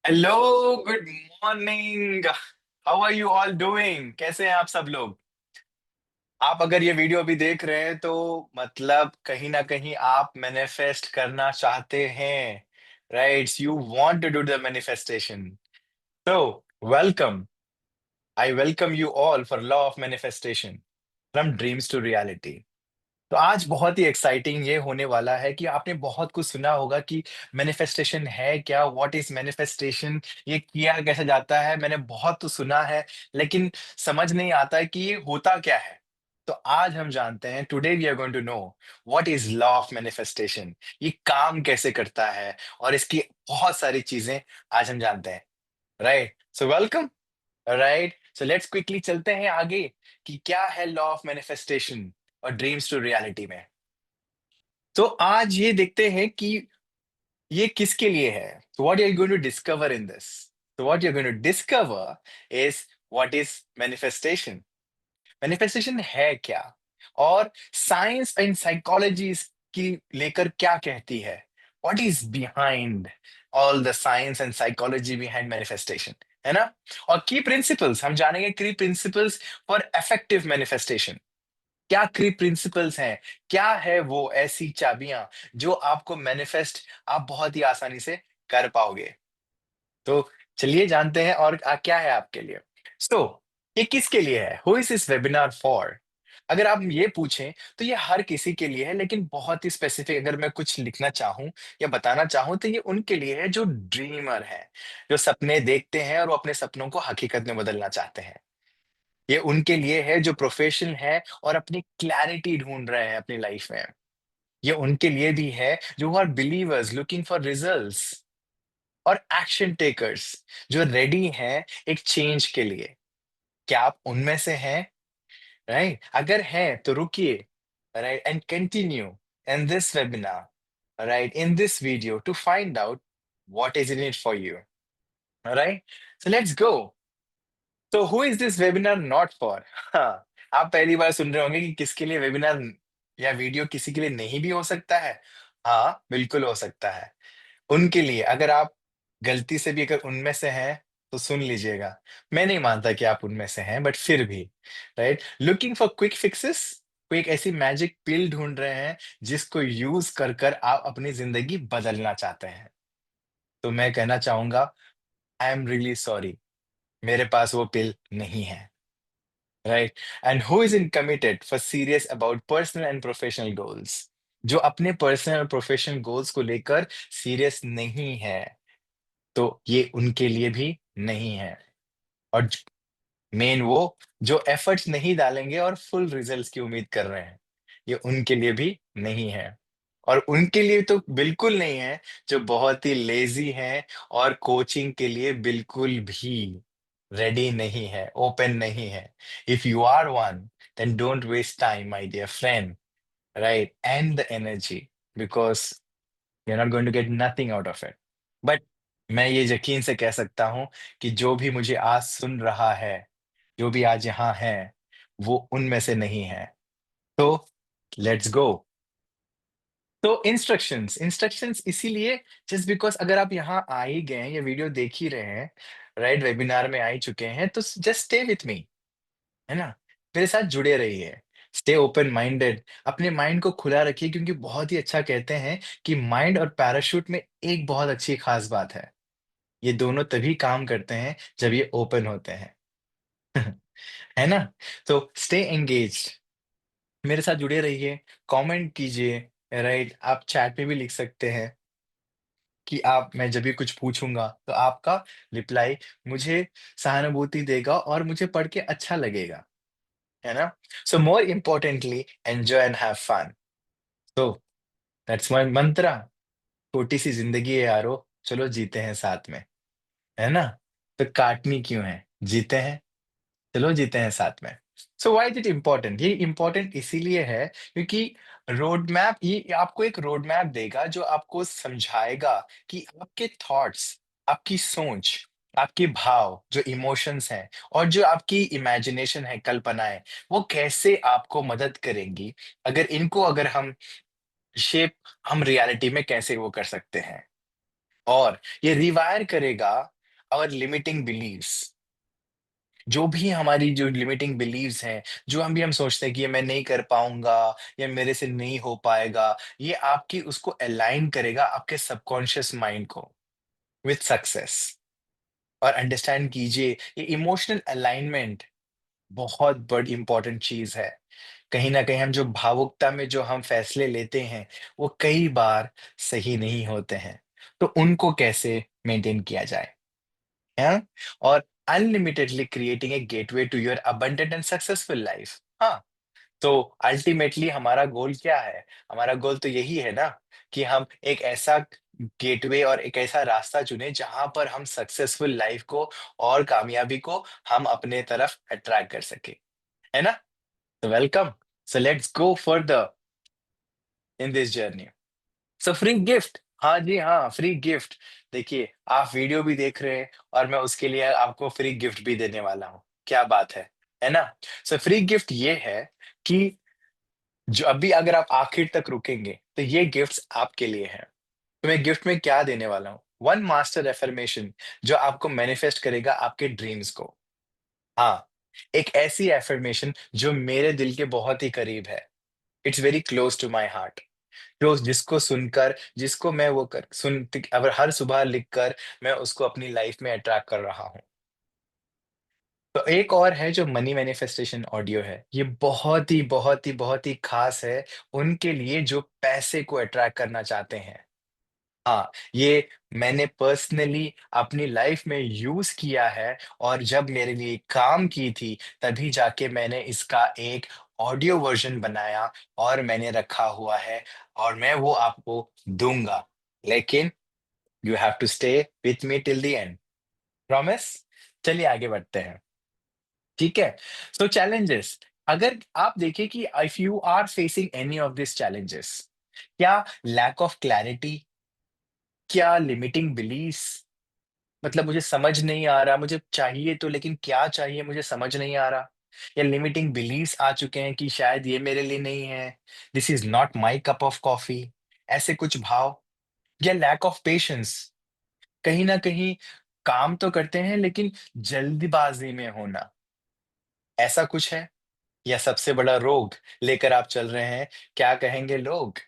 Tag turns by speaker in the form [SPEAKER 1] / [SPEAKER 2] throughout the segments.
[SPEAKER 1] Hello, good morning. How are you all doing? कैसे हैं आप सब लोग? आप अगर ये वीडियो अभी देख रहे हैं तो मतलब कहीं ना कहीं आप मैनिफेस्ट करना चाहते हैं। Right, you want to do the manifestation. तो welcome. I welcome you all for law of manifestation, from dreams to reality. तो आज बहुत ही एक्साइटिंग ये होने वाला है कि आपने बहुत कुछ सुना होगा कि मैनिफेस्टेशन है क्या, व्हाट इज मैनिफेस्टेशन, ये किया कैसे जाता है। मैंने बहुत तो सुना है, लेकिन समझ नहीं आता है कि ये होता क्या है। तो आज हम जानते हैं, today we are going to know what is law of manifestation, ये काम कैसे करता है, और इसकी बहुत सारी चीजें आज हम जानते हैं। Right, so welcome. Right, so let's quickly चलते हैं आगे कि क्या है लॉ ऑफ मैनिफेस्टेशन और ड्रीम्स टू रियलिटी में। तो आज ये देखते हैं कि ये किसके लिए है। तो what you are going to discover in this, तो what you are going to discover is what is manifestation. Manifestation है क्या, और साइंस एंड साइकोलॉजी की लेकर क्या कहती है। What is behind all the science and psychology behind manifestation, है ना। और की प्रिंसिपल्स हम जानेंगे, की प्रिंसिपल्स फॉर इफेक्टिव मैनिफेस्टेशन। क्या क्री प्रिंसिपल्स हैं, क्या है वो ऐसी चाबियां जो आपको मैनिफेस्ट आप बहुत ही आसानी से कर पाओगे। तो चलिए जानते हैं, और क्या है आपके लिए। सो ये किसके लिए है, who is this webinar for. अगर आप ये पूछें तो ये हर किसी के लिए है, लेकिन बहुत ही स्पेसिफिक अगर मैं कुछ लिखना चाहूं या बताना चाहूं तो ये उनके लिए है जो ड्रीमर है, जो सपने देखते हैं और वो अपने सपनों को हकीकत में बदलना चाहते हैं। ये उनके लिए है जो प्रोफेशन है और अपनी क्लैरिटी ढूंढ रहे हैं अपनी लाइफ में। ये उनके लिए भी है जो are believers looking for results, और एक्शन टेकर्स जो रेडी हैं एक चेंज के लिए। क्या आप उनमें से हैं? राइट, अगर हैं तो रुकिए, right, and continue in this webinar, right, in this video to find out what is in it for you. Right, so let's go. तो who is this webinar not for? हाँ, आप पहली बार सुन रहे होंगे कि किसके लिए वेबिनार या वीडियो किसी के लिए नहीं भी हो सकता है। हाँ, बिल्कुल हो सकता है। उनके लिए, अगर आप गलती से भी अगर उनमें से हैं तो सुन लीजिएगा। मैं नहीं मानता कि आप उनमें से हैं, बट फिर भी, right, looking for quick fixes, कोई एक ऐसी मैजिक पिल ढूंढ रहे हैं जिसको यूज कर कर आप अपनी जिंदगी बदलना चाहते हैं। तो मैं कहना चाहूंगा, आई एम रियली सॉरी, मेरे पास वो पिल नहीं है। Right, and who is in committed for serious about personal and professional goals, जो अपने पर्सनल और प्रोफेशनल गोल्स को लेकर सीरियस नहीं है, तो ये उनके लिए भी नहीं है। और मेन वो जो एफर्ट्स नहीं डालेंगे और फुल रिजल्ट्स की उम्मीद कर रहे हैं, ये उनके लिए भी नहीं है। और उनके लिए तो बिल्कुल नहीं है जो बहुत ही लेजी हैं और कोचिंग के लिए बिल्कुल भी रेडी नहीं है, ओपन नहीं है। If you are one, then don't waste time my dear friend, right, and the energy, because you are not going to get nothing out of it. But मैं ये यकीन से कह सकता हूं कि जो भी मुझे आज सुन रहा है, जो भी आज यहाँ है, वो उनमें से नहीं है। तो लेट्स गो। तो इंस्ट्रक्शंस इंस्ट्रक्शंस इसीलिए, जस्ट बिकॉज अगर आप यहाँ आ ही गए हैं, ये वीडियो देख ही रहे हैं, राइट, वेबिनार में आ ही चुके हैं, तो जस्ट स्टे विथ मी, है ना। मेरे साथ जुड़े रहिए। स्टे ओपन माइंडेड, अपने माइंड को खुला रखिए, क्योंकि बहुत ही अच्छा कहते हैं कि माइंड और पैराशूट में एक बहुत अच्छी खास बात है, ये दोनों तभी काम करते हैं जब ये ओपन होते हैं। है ना। तो स्टे एंगेज्ड, मेरे साथ जुड़े रहिए, कमेंट कीजिए, राइट, आप चैट में भी लिख सकते हैं कि आप, मैं जब भी कुछ पूछूंगा तो आपका रिप्लाई मुझे सहानुभूति देगा और मुझे पढ़ के अच्छा लगेगा, है ना। So more importantly, enjoy and have fun. तो दैट्स माय मंत्रा। छोटी सी जिंदगी है यारो, चलो जीते हैं साथ में, है ना। तो काटनी क्यों है, जीते हैं, चलो जीते हैं साथ में। So why is it important, ये इंपॉर्टेंट इसीलिए है क्योंकि रोड मैप, ये आपको एक रोड मैप देगा जो आपको समझाएगा कि आपके थॉट्स, आपकी सोच, आपके भाव, जो इमोशंस हैं, और जो आपकी इमेजिनेशन है, कल्पनाएं, वो कैसे आपको मदद करेंगी। अगर इनको, अगर हम शेप, हम रियलिटी में कैसे वो कर सकते हैं। और ये रिवायर करेगा आवर लिमिटिंग बिलीव्स, जो भी हमारी जो लिमिटिंग बिलीव्स हैं, जो हम सोचते हैं कि ये मैं नहीं कर पाऊँगा, या मेरे से नहीं हो पाएगा, ये आपकी उसको अलाइन करेगा आपके सबकॉन्शियस माइंड को विथ सक्सेस। और अंडरस्टैंड कीजिए, ये इमोशनल अलाइनमेंट बहुत बड़ी इंपॉर्टेंट चीज़ है। कहीं न कहीं हम जो भावुकता में जो हम फैसले लेते हैं, वो कई बार सही नहीं होते हैं। तो उनको कैसे मेंटेन किया जाए, हैं? और unlimitedly creating a gateway to your abundant and successful life. हाँ, तो अल्टीमेटली हमारा गोल क्या है? हमारा गोल तो यही है ना कि हम एक ऐसा गेटवे और एक ऐसा रास्ता चुनें जहाँ पर हम सक्सेसफुल लाइफ को और कामयाबी को हम अपने तरफ अट्रैक्ट कर सकें, है ना? तो welcome. So let's go further in this journey. So free gift, हाँ जी, हाँ, फ्री गिफ्ट। देखिए, आप वीडियो भी देख रहे हैं और मैं उसके लिए आपको फ्री गिफ्ट भी देने वाला हूँ। क्या बात है ना? सो फ्री गिफ्ट ये है कि जो अभी अगर आप आखिर तक रुकेंगे, तो ये गिफ्ट्स आपके लिए हैं। तो मैं गिफ्ट में क्या देने वाला हूँ? वन मास्टर अफ़र्मेशन जो आपको मैनिफेस्ट करेगा आपके ड्रीम्स को। हाँ, एक ऐसी अफ़र्मेशन जो मेरे दिल के बहुत ही करीब है। It's very close to my heart. जो जिसको सुनकर जिसको मैं वो कर सुन अगर हर सुबह लिखकर मैं उसको अपनी लाइफ़ में अट्रैक्ट कर रहा हूँ। तो एक और है जो मनी मैनिफेस्टेशन ऑडियो है। ये बहुत ही, बहुत ही, बहुत ही ख़ास है उनके लिए जो पैसे को अट्रैक्ट करना चाहते हैं। हाँ, ये मैंने पर्सनली अपनी लाइफ़ में यूज़ किया है और जब मेरे लिए काम की थी, तभी जाके मैंने इसका एक ऑडियो वर्ज़न बनाया और मैंने रखा हुआ है और मैं वो आपको दूँगा। लेकिन you have to stay with me till the end. Promise? चलिए आगे बढ़ते हैं। ठीक है? सो चैलेंजेस, अगर आप देखिए कि if you are facing any of this challenges, क्या लैक ऑफ क्लैरिटी, क्या लिमिटिंग बिलीफ्स, मतलब मुझे समझ नहीं आ रहा, मुझे चाहिए तो लेकिन क्या चाहिए मुझे समझ नहीं आ रहा, या लिमिटिंग बिलीफ्स आ चुके हैं कि शायद ये मेरे लिए नहीं है, this is not my cup of coffee, ऐसे कुछ भाव, या लैक ऑफ पेशेंस, कहीं ना कहीं काम तो करते हैं लेकिन जल्दबाजी में होना, ऐसा कुछ है, या सबसे बड़ा रोग लेकर आप चल रहे हैं, क्या कहेंगे लोग,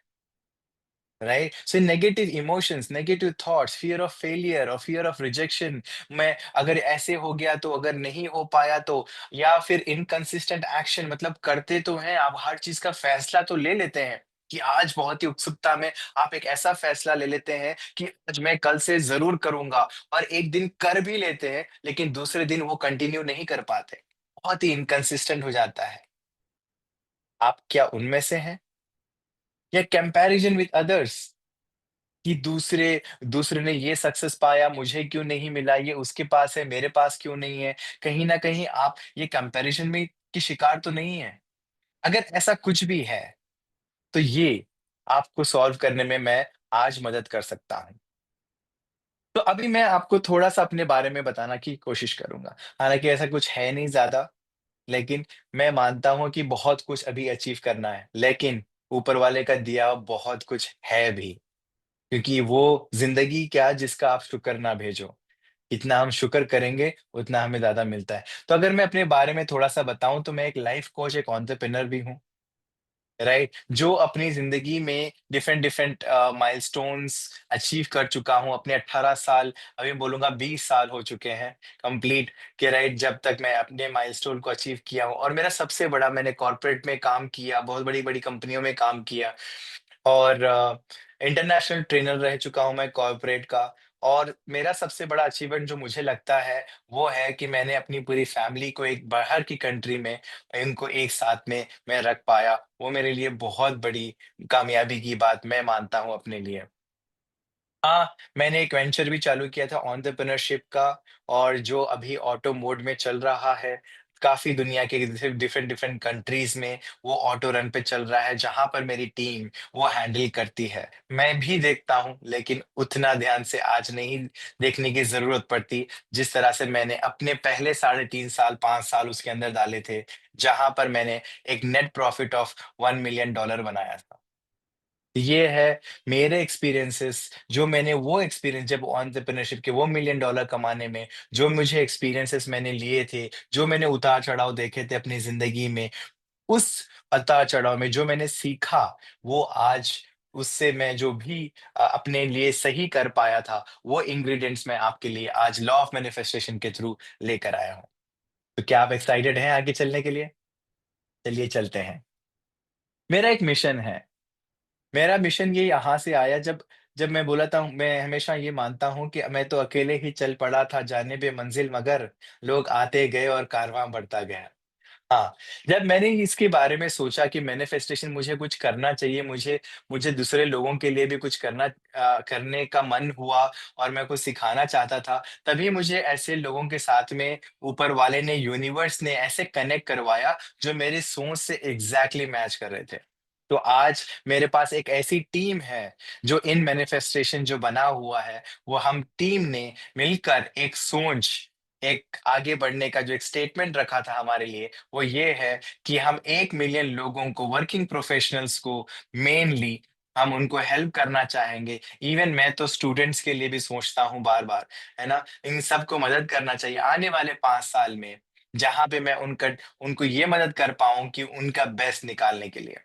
[SPEAKER 1] right? So negative emotions, negative thoughts, fear of failure और फियर ऑफ रिजेक्शन, मैं अगर ऐसे हो गया तो, अगर नहीं हो पाया तो, या फिर इनकंसिस्टेंट एक्शन, मतलब करते तो हैं आप हर चीज का फैसला तो ले लेते हैं कि आज बहुत ही उत्सुकता में आप एक ऐसा फैसला ले लेते हैं कि आज मैं कल से जरूर करूंगा, और एक दिन कर भी लेते हैं लेकिन दूसरे दिन वो कंटिन्यू नहीं कर पाते, बहुत ही इनकंसिस्टेंट हो जाता है। आप क्या उनमें से हैं? या कंपैरिजन विद अदर्स, कि दूसरे दूसरे ने ये सक्सेस पाया, मुझे क्यों नहीं मिला, ये उसके पास है, मेरे पास क्यों नहीं है? कहीं न कहीं आप ये कंपैरिज़न में की शिकार तो नहीं हैं? अगर ऐसा कुछ भी है, तो ये आपको सॉल्व करने में मैं आज मदद कर सकता हूँ। तो अभी मैं आपको थोड़ा-सा अपने बारे में बताना की कोशिश करूँगा। हालाँकि ऐसा कुछ है नहीं ज़्यादा, लेकिन मैं मानता हूँ कि बहुत कुछ अभी अचीव करना है, लेकिन ऊपर वाले का दिया हुआ बहुत कुछ है भी। क्योंकि वो ज़िंदगी क्या जिसका आप शुक्र ना भेजो। जितना हम शुक्र करेंगे, उतना हमें ज़्यादा मिलता है। तो अगर मैं अपने बारे में थोड़ा-सा बताऊँ तो मैं एक लाइफ़ कोच, एक एंटरप्रेन्योर भी हूँ, राइट? जो अपनी ज़िंदगी में डिफरेंट माइलस्टोन्स अचीव कर चुका हूँ। अपने 18 साल, अभी बोलूँगा 20 साल हो चुके हैं कंप्लीट, कि राइट जब तक मैं अपने माइलस्टोन को अचीव किया हूँ, और मेरा सबसे बड़ा, मैंने कॉर्पोरेट में काम किया, बहुत बड़ी-बड़ी कंपनियों में काम किया। और इंटरनेशनल ट्रेनर रह चुका हूँ मैं कॉर्पोरेट का। और मेरा सबसे बड़ा अचीवमेंट जो मुझे लगता है, वो है कि मैंने अपनी पूरी फैमिली को एक बाहर की कंट्री में, इनको एक साथ में मैं रख पाया। वो मेरे लिए बहुत बड़ी कामयाबी की बात मैं मानता हूँ अपने लिए। हाँ, मैंने एक वेंचर भी चालू किया था एंटरप्रेन्योरशिप का, और जो अभी ऑटो मोड में चल रहा है। काफ़ी दुनिया के डिफरेंट डिफरेंट कंट्रीज़ में वो ऑटो रन पे चल रहा है, जहाँ पर मेरी टीम वो हैंडल करती है। मैं भी देखता हूँ, लेकिन उतना ध्यान से आज नहीं देखने की ज़रूरत पड़ती, जिस तरह से मैंने अपने पहले साढ़े 3 साल, 5 साल उसके अंदर डाले थे, जहाँ पर मैंने एक नेट प्रॉफिट ऑफ $1 मिलियन बनाया था। ये है मेरे एक्सपीरियंसेस, जो मैंने वो एक्सपीरियंस जब एंटरप्रेन्योरशिप के वो मिलियन डॉलर कमाने में, जो मुझे एक्सपीरियंसेस मैंने लिए थे, जो मैंने उतार-चढ़ाव देखे थे अपनी ज़िंदगी में, उस उतार-चढ़ाव में जो मैंने सीखा, वो आज उससे मैं जो भी अपने लिए सही कर पाया था, वो इंग्रीडिएंट्स मैं आपके लिए आज लॉ ऑफ मैनिफेस्टेशन के थ्रू लेकर आया हूँ। तो क्या आप एक्साइटेड हैं आगे चलने के लिए? चलिए चलते हैं। मेरा एक मिशन है। मेरा मिशन ये यहाँ से आया जब जब मैं बोला था मैं हमेशा ये मानता हूँ कि मैं तो अकेले ही चल पड़ा था जानिबे मंज़िल मगर लोग आते गए और कारवां बढ़ता गया। हाँ, जब मैंने इसके बारे में सोचा कि मैनिफेस्टेशन मुझे कुछ करना चाहिए, मुझे मुझे दूसरे लोगों के लिए भी कुछ करने का मन हुआ और मैं कुछ सिखाना चाहता था, तभी मुझे ऐसे लोगों के साथ में ऊपर वाले ने, यूनिवर्स ने ऐसे कनेक्ट करवाया, जो मेरी सोच से एग्ज़ैक्टली मैच कर रहे थे। तो आज मेरे पास एक ऐसी टीम है, जो इन मैनिफेस्टेशन जो बना हुआ है, वो हम टीम ने मिलकर एक सोच, एक आगे बढ़ने का जो एक स्टेटमेंट रखा था हमारे लिए, वो ये है कि हम 1 मिलियन लोगों को, वर्किंग प्रोफेशनल्स को मेनली हम उनको हेल्प करना चाहेंगे। इवन मैं तो स्टूडेंट्स के लिए भी सोचता हूँ बार-बार, है ना? इन सबको मदद करना चाहिए आने वाले 5 साल में, जहाँ पे मैं उनको ये मदद कर पाऊँ कि उनका बेस्ट निकालने के लिए।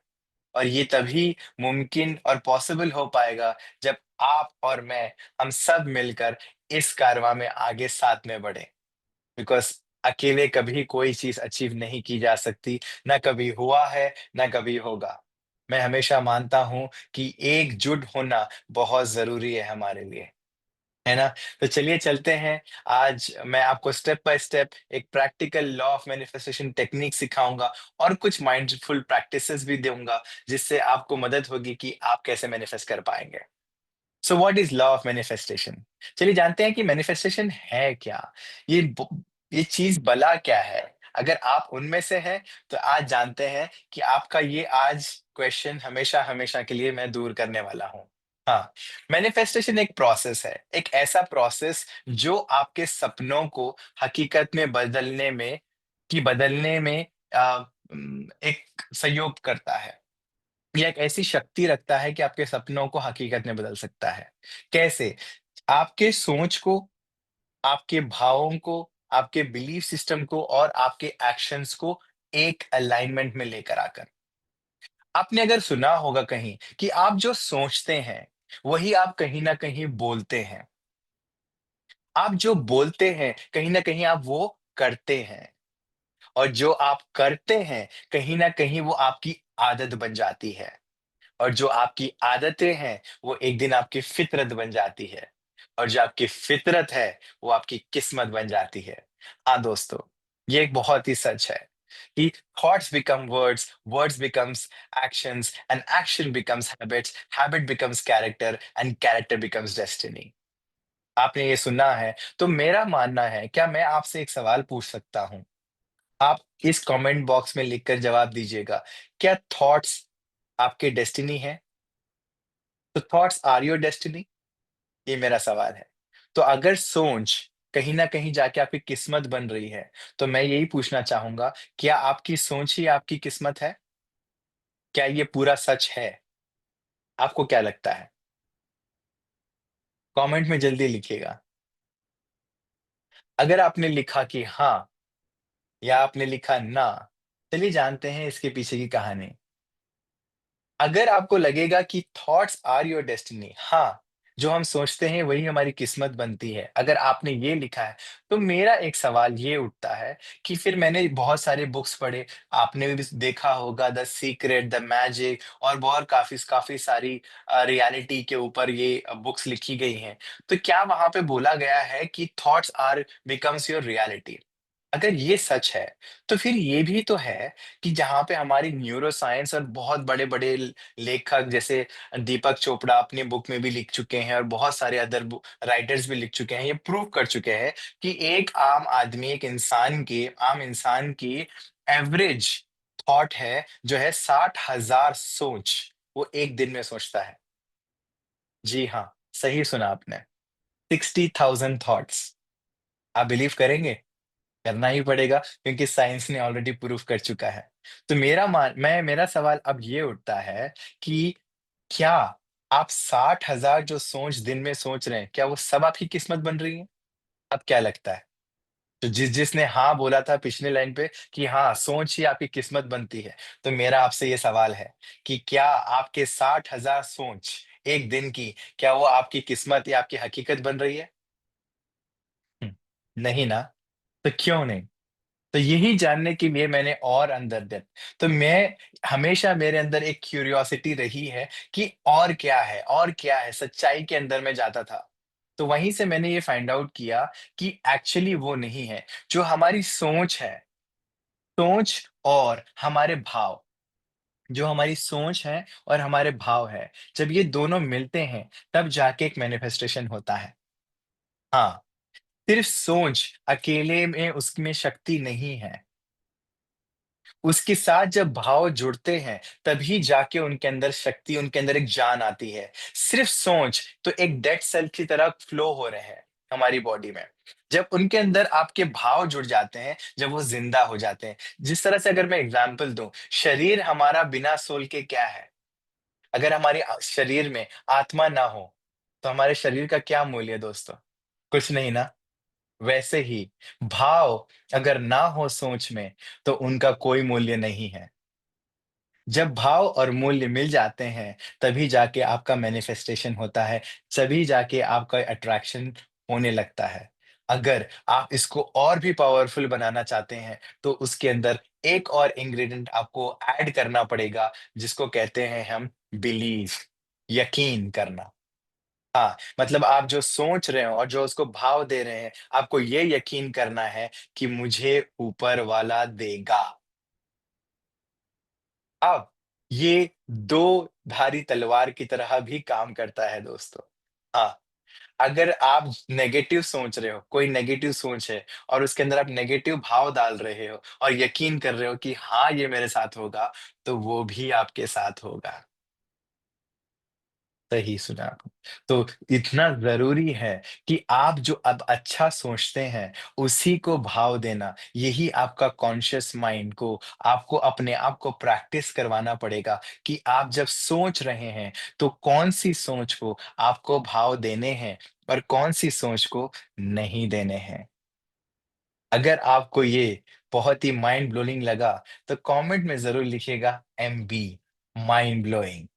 [SPEAKER 1] और ये तभी मुमकिन और पॉसिबल हो पाएगा जब आप और मैं, हम सब मिलकर इस कारवां में आगे साथ में बढ़ें। बिकॉज़ अकेले कभी कोई चीज़ अचीव नहीं की जा सकती, ना कभी हुआ है, ना कभी होगा। मैं हमेशा मानता हूँ कि एकजुट होना बहुत ज़रूरी है हमारे लिए, है ना? तो चलिए चलते हैं, आज मैं आपको स्टेप बाय स्टेप एक practical law of manifestation technique सिखाऊँगा और कुछ माइंडफुल प्रैक्टिसेस भी दूँगा, जिससे आपको मदद होगी कि आप कैसे मैनिफेस्ट कर पाएँगे। So what is law of manifestation? चलिए जानते हैं कि मैनिफेस्टेशन है क्या? ये ब ये चीज़ भला क्या है? अगर आप उनमें से हैं, तो आज जानते हैं कि आपका ये आज क्वेश्चन हमेशा-हमेशा के लिए मैं दूर करने वाला हूँ। हाँ, मैनिफेस्टेशन एक प्रोसेस है, एक ऐसा प्रोसेस जो आपके सपनों को हकीकत में बदलने में एक सहयोग करता है। ये एक ऐसी शक्ति रखता है कि आपके सपनों को हकीकत में बदल सकता है। कैसे? आपके सोच को, आपके भावों को, आपके बिलीफ सिस्टम को और आपके एक्शंस को एक अलाइनमेंट में लेकर आकर। आपने अगर सुना होगा कहीं कि आप जो सोचते हैं, वही आप कहीं न कहीं बोलते हैं। आप जो बोलते हैं, कहीं न कहीं आप वो करते हैं और जो आप करते हैं, कहीं न कहीं वो आपकी आदत बन जाती है। और जो आपकी आदतें हैं, वो एक दिन आपकी फ़ितरत बन जाती है और जो आपकी फ़ितरत है, वो आपकी किस्मत बन जाती है। हाँ, दोस्तों, ये एक बहुत ही सच है कि thoughts become words, words becomes actions and action becomes habits, habit becomes character and character becomes destiny. आपने ये सुना है, तो मेरा मानना है, क्या मैं आपसे एक सवाल पूछ सकता हूँ? आप इस कमेंट बॉक्स में लिखकर जवाब दीजिएगा, क्या थॉट्स आपके डेस्टिनी है? तो थॉट्स आर योर डेस्टिनी? ये मेरा सवाल है। तो अगर सोच कहीं न कहीं जाके आपकी किस्मत बन रही है, तो मैं यही पूछना चाहूँगा, क्या आपकी सोच ही आपकी किस्मत है? क्या ये पूरा सच है? आपको क्या लगता है? कमेंट में जल्दी लिखिएगा। अगर आपने लिखा कि हाँ या आपने लिखा ना, चलिए जानते हैं इसके पीछे की कहानी। अगर आपको लगेगा कि थॉट्स आर योर डेस्टिनी, हाँ, जो हम सोचते हैं वही हमारी किस्मत बनती है। अगर आपने ये लिखा है, तो मेरा एक सवाल ये उठता है कि फिर मैंने बहुत सारे बुक्स पढ़े, आपने भी देखा होगा द सीक्रेट, द मैजिक और बहुत काफ़ी सारी रियलिटी के ऊपर ये बुक्स लिखी गई हैं। तो क्या वहाँ पे बोला गया है कि thoughts are becomes your reality? अगर ये सच है, तो फिर ये भी तो है कि जहाँ पे हमारी न्यूरोसाइंस और बहुत बड़े-बड़े लेखक जैसे दीपक चोपड़ा अपनी बुक में भी लिख चुके हैं और बहुत सारे अदर राइटर्स भी लिख चुके हैं, ये प्रूव कर चुके हैं कि एक आम आदमी, एक इंसान की, आम इंसान की एवरेज थॉट है, जो है 60,000 सोच, वो एक दिन में सोचता है। जी हाँ, सही सुना आपने, 60,000 थॉट्स। आप बिलीव करेंगे? करना ही पड़ेगा क्योंकि साइंस ने ऑलरेडी प्रूव कर चुका है। तो मेरा सवाल अब ये उठता है कि क्या आप 60,000 जो सोच दिन में सोच रहे हैं, क्या वो सब आपकी किस्मत बन रही है? अब क्या लगता है? तो जिसने हाँ बोला था पिछले लाइन पे कि हाँ, सोच ही आपकी किस्मत बनती है, तो मेरा आपसे ये सवाल है कि क्या आपके 60,000 सोच एक दिन की, क्या वो आपकी किस्मत या आपकी हकीकत बन रही है? हुँ, नहीं ना, तो क्यों नहीं? तो यही जानने के लिए मैंने और अंदर डेप्थ तो मैं हमेशा मेरे अंदर एक क्यूरियोसिटी रही है कि और क्या है? सच्चाई के अंदर मैं जाता था। तो वहीं से मैंने ये फाइंड आउट किया कि एक्चुअली वो नहीं है, जो हमारी सोच है, सोच और हमारे भाव, जो हमारी सोच है और हमारे भाव है, जब ये दोनों मिलते हैं, तब जाके एक मैनिफेस्टेशन होता है। हाँ, सिर्फ सोच अकेले में उसमें शक्ति नहीं है। उसके साथ जब भाव जुड़ते हैं, तभी जाके उनके अंदर शक्ति, उनके अंदर एक जान आती है। सिर्फ सोच तो एक डेड सेल की तरह फ्लो हो रहे हैं हमारी बॉडी में। जब उनके अंदर आपके भाव जुड़ जाते हैं, जब वो जिंदा हो जाते हैं। जिस तरह से अगर मैं एग्जांपल दूं, शरीर हमारा बिना सोल के क्या है? अगर हमारे शरीर में आत्मा ना हो, तो हमारे शरीर का क्या मूल्य है दोस्तों? कुछ नहीं ना? वैसे ही भाव अगर ना हो सोच में, तो उनका कोई मूल्य नहीं है। जब भाव और मूल्य मिल जाते हैं, तभी जाके आपका मैनिफेस्टेशन होता है, तभी जाके आपका अट्रैक्शन होने लगता है। अगर आप इसको और भी पावरफुल बनाना चाहते हैं, तो उसके अंदर एक और इंग्रीडिएंट आपको ऐड करना पड़ेगा, जिसको कहते हैं हम बिलीव, यकीन करना। हाँ, मतलब आप जो सोच रहे हो और जो उसको भाव दे रहे हैं, आपको ये यकीन करना है कि मुझे ऊपर वाला देगा। अब ये दो धारी तलवार की तरह भी काम करता है दोस्तों। हाँ, अगर आप नेगेटिव सोच रहे हो, कोई नेगेटिव सोच है और उसके अंदर आप नेगेटिव भाव डाल रहे हो और यकीन कर रहे हो कि हाँ, ये मेरे साथ होगा, तो वो भी आपके साथ होगा। सही सुना आपने। तो इतना ज़रूरी है कि आप जो अब अच्छा सोचते हैं, उसी को भाव देना। यही आपका कॉन्शियस माइंड को आपको अपने आप को प्रैक्टिस करवाना पड़ेगा कि आप जब सोच रहे हैं, तो कौन-सी सोच को आपको भाव देने हैं और कौन-सी सोच को नहीं देने हैं। अगर आपको ये बहुत ही माइंड ब्लोइंग लगा, तो कमेंट में ज़रूर लिखिएगा एमबी, माइंड ब्लोइंग।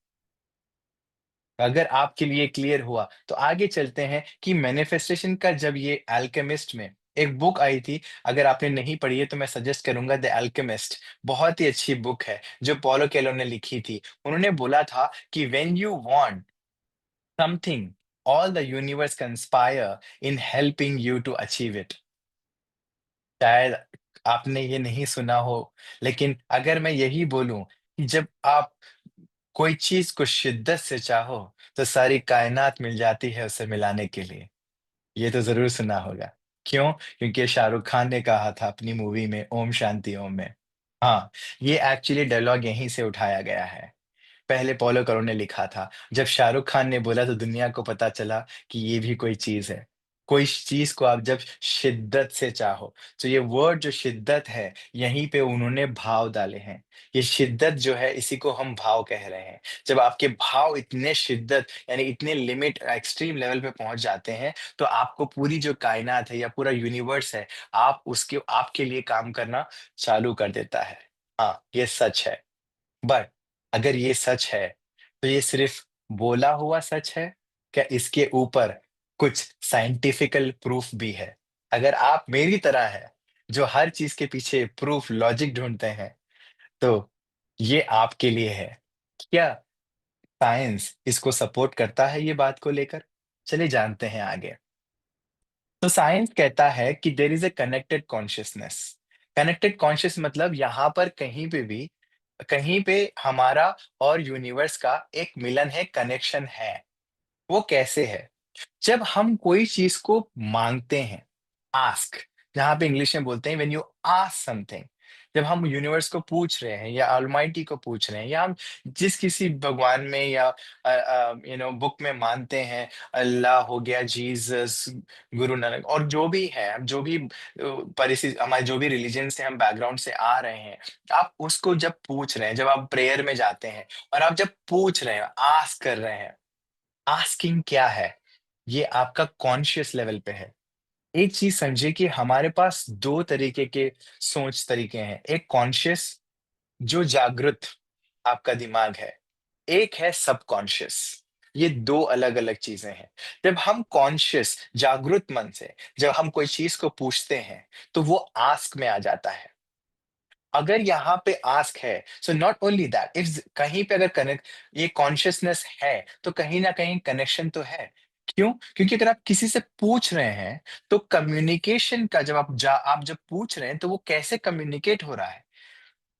[SPEAKER 1] अगर आपके लिए क्लियर हुआ, तो आगे चलते हैं कि मैनिफेस्टेशन का जब ये अल्केमिस्ट में एक बुक आई थी, अगर आपने नहीं पढ़ी है तो मैं सजेस्ट करूँगा द अल्केमिस्ट बहुत ही अच्छी बुक है, जो पॉलो कोएल्हो ने लिखी थी। उन्होंने बोला था कि when you want something, all the universe conspire in helping you to achieve it. शायद आपने ये नहीं सुना हो, लेकिन अगर मैं यही बोलूँ कि जब आप कोई चीज़ को शिद्दत से चाहो, तो सारी कायनात मिल जाती है उसे मिलाने के लिए। ये तो ज़रूर सुना होगा। क्यों? क्योंकि शाहरुख खान ने कहा था अपनी मूवी में ओम शांति ओम में। हाँ, ये एक्चुअली डायलॉग यहीं से उठाया गया है। पहले पॉलो करो ने लिखा था। जब शाहरुख खान ने बोला तो दुनिया को पता चला कि ये भी कोई चीज़ है। कोई चीज़ को आप जब शिद्दत से चाहो, तो ये वर्ड जो शिद्दत है, यहीं पे उन्होंने भाव डाले हैं। ये शिद्दत जो है इसी को हम भाव कह रहे हैं। जब आपके भाव इतने शिद्दत यानी इतने लिमिट एक्सट्रीम लेवल पे पहुँच जाते हैं, तो आपको पूरी जो कायनात है या पूरा यूनिवर्स है, आप उसके आपके लिए काम करना चालू कर देता है। हाँ, ये सच है। बट अगर ये सच है, तो ये सिर्फ़ बोला हुआ सच है? क्या इसके ऊपर कुछ साइंटिफिकल प्रूफ भी है? अगर आप मेरी तरह हैं, जो हर चीज़ के पीछे प्रूफ, लॉजिक ढूँढते हैं, तो ये आपके लिए है। क्या साइंस इसको सपोर्ट करता है ये बात को लेकर? चलिए जानते हैं आगे। तो साइंस कहता है कि there is a connected consciousness. Connected conscious मतलब यहाँ पर कहीं पे हमारा और यूनिवर्स का एक मिलन है, कनेक्शन है। वो कैसे है? जब हम कोई चीज़ को माँगते हैं, आस्क जहाँ पे इंग्लिश में बोलते हैं व्हेन यू आस्क समथिंग, जब हम यूनिवर्स को पूछ रहे हैं या ऑलमाइटी को पूछ रहे हैं या हम जिस किसी भगवान में या बुक में मानते हैं, अल्लाह हो गया, जीसस, गुरु नानक और जो भी है, हम जो भी परिस्थिति हमारे जो भी रिलीजन से हम बैकग्राउंड से आ रहे हैं, आप उसको जब पूछ रहे हैं, जब आप प्रेयर में जाते हैं और आप जब पूछ रहे हैं, आस्क कर रहे हैं, आस्किंग क्या है? ये आपका कॉन्शियस लेवल पे है। एक चीज़ समझिए कि हमारे पास 2 तरीके के सोच तरीके हैं। एक कॉन्शियस जो जागृत आपका दिमाग है, एक है सबकॉन्शियस। ये 2 अलग-अलग चीज़ें हैं। जब हम कॉन्शियस जागृत मन से जब हम कोई चीज़ को पूछते हैं, तो वो आस्क में आ जाता है। अगर यहाँ पे आस्क है, so not only that if कहीं पे अगर कनेक्ट ये कॉन्शियसनेस है, तो कहीं न कहीं कनेक्शन तो है। क्यों? क्योंकि अगर आप किसी से पूछ रहे हैं, तो कम्युनिकेशन का आप जब पूछ रहे हैं, तो वो कैसे कम्युनिकेट हो रहा है?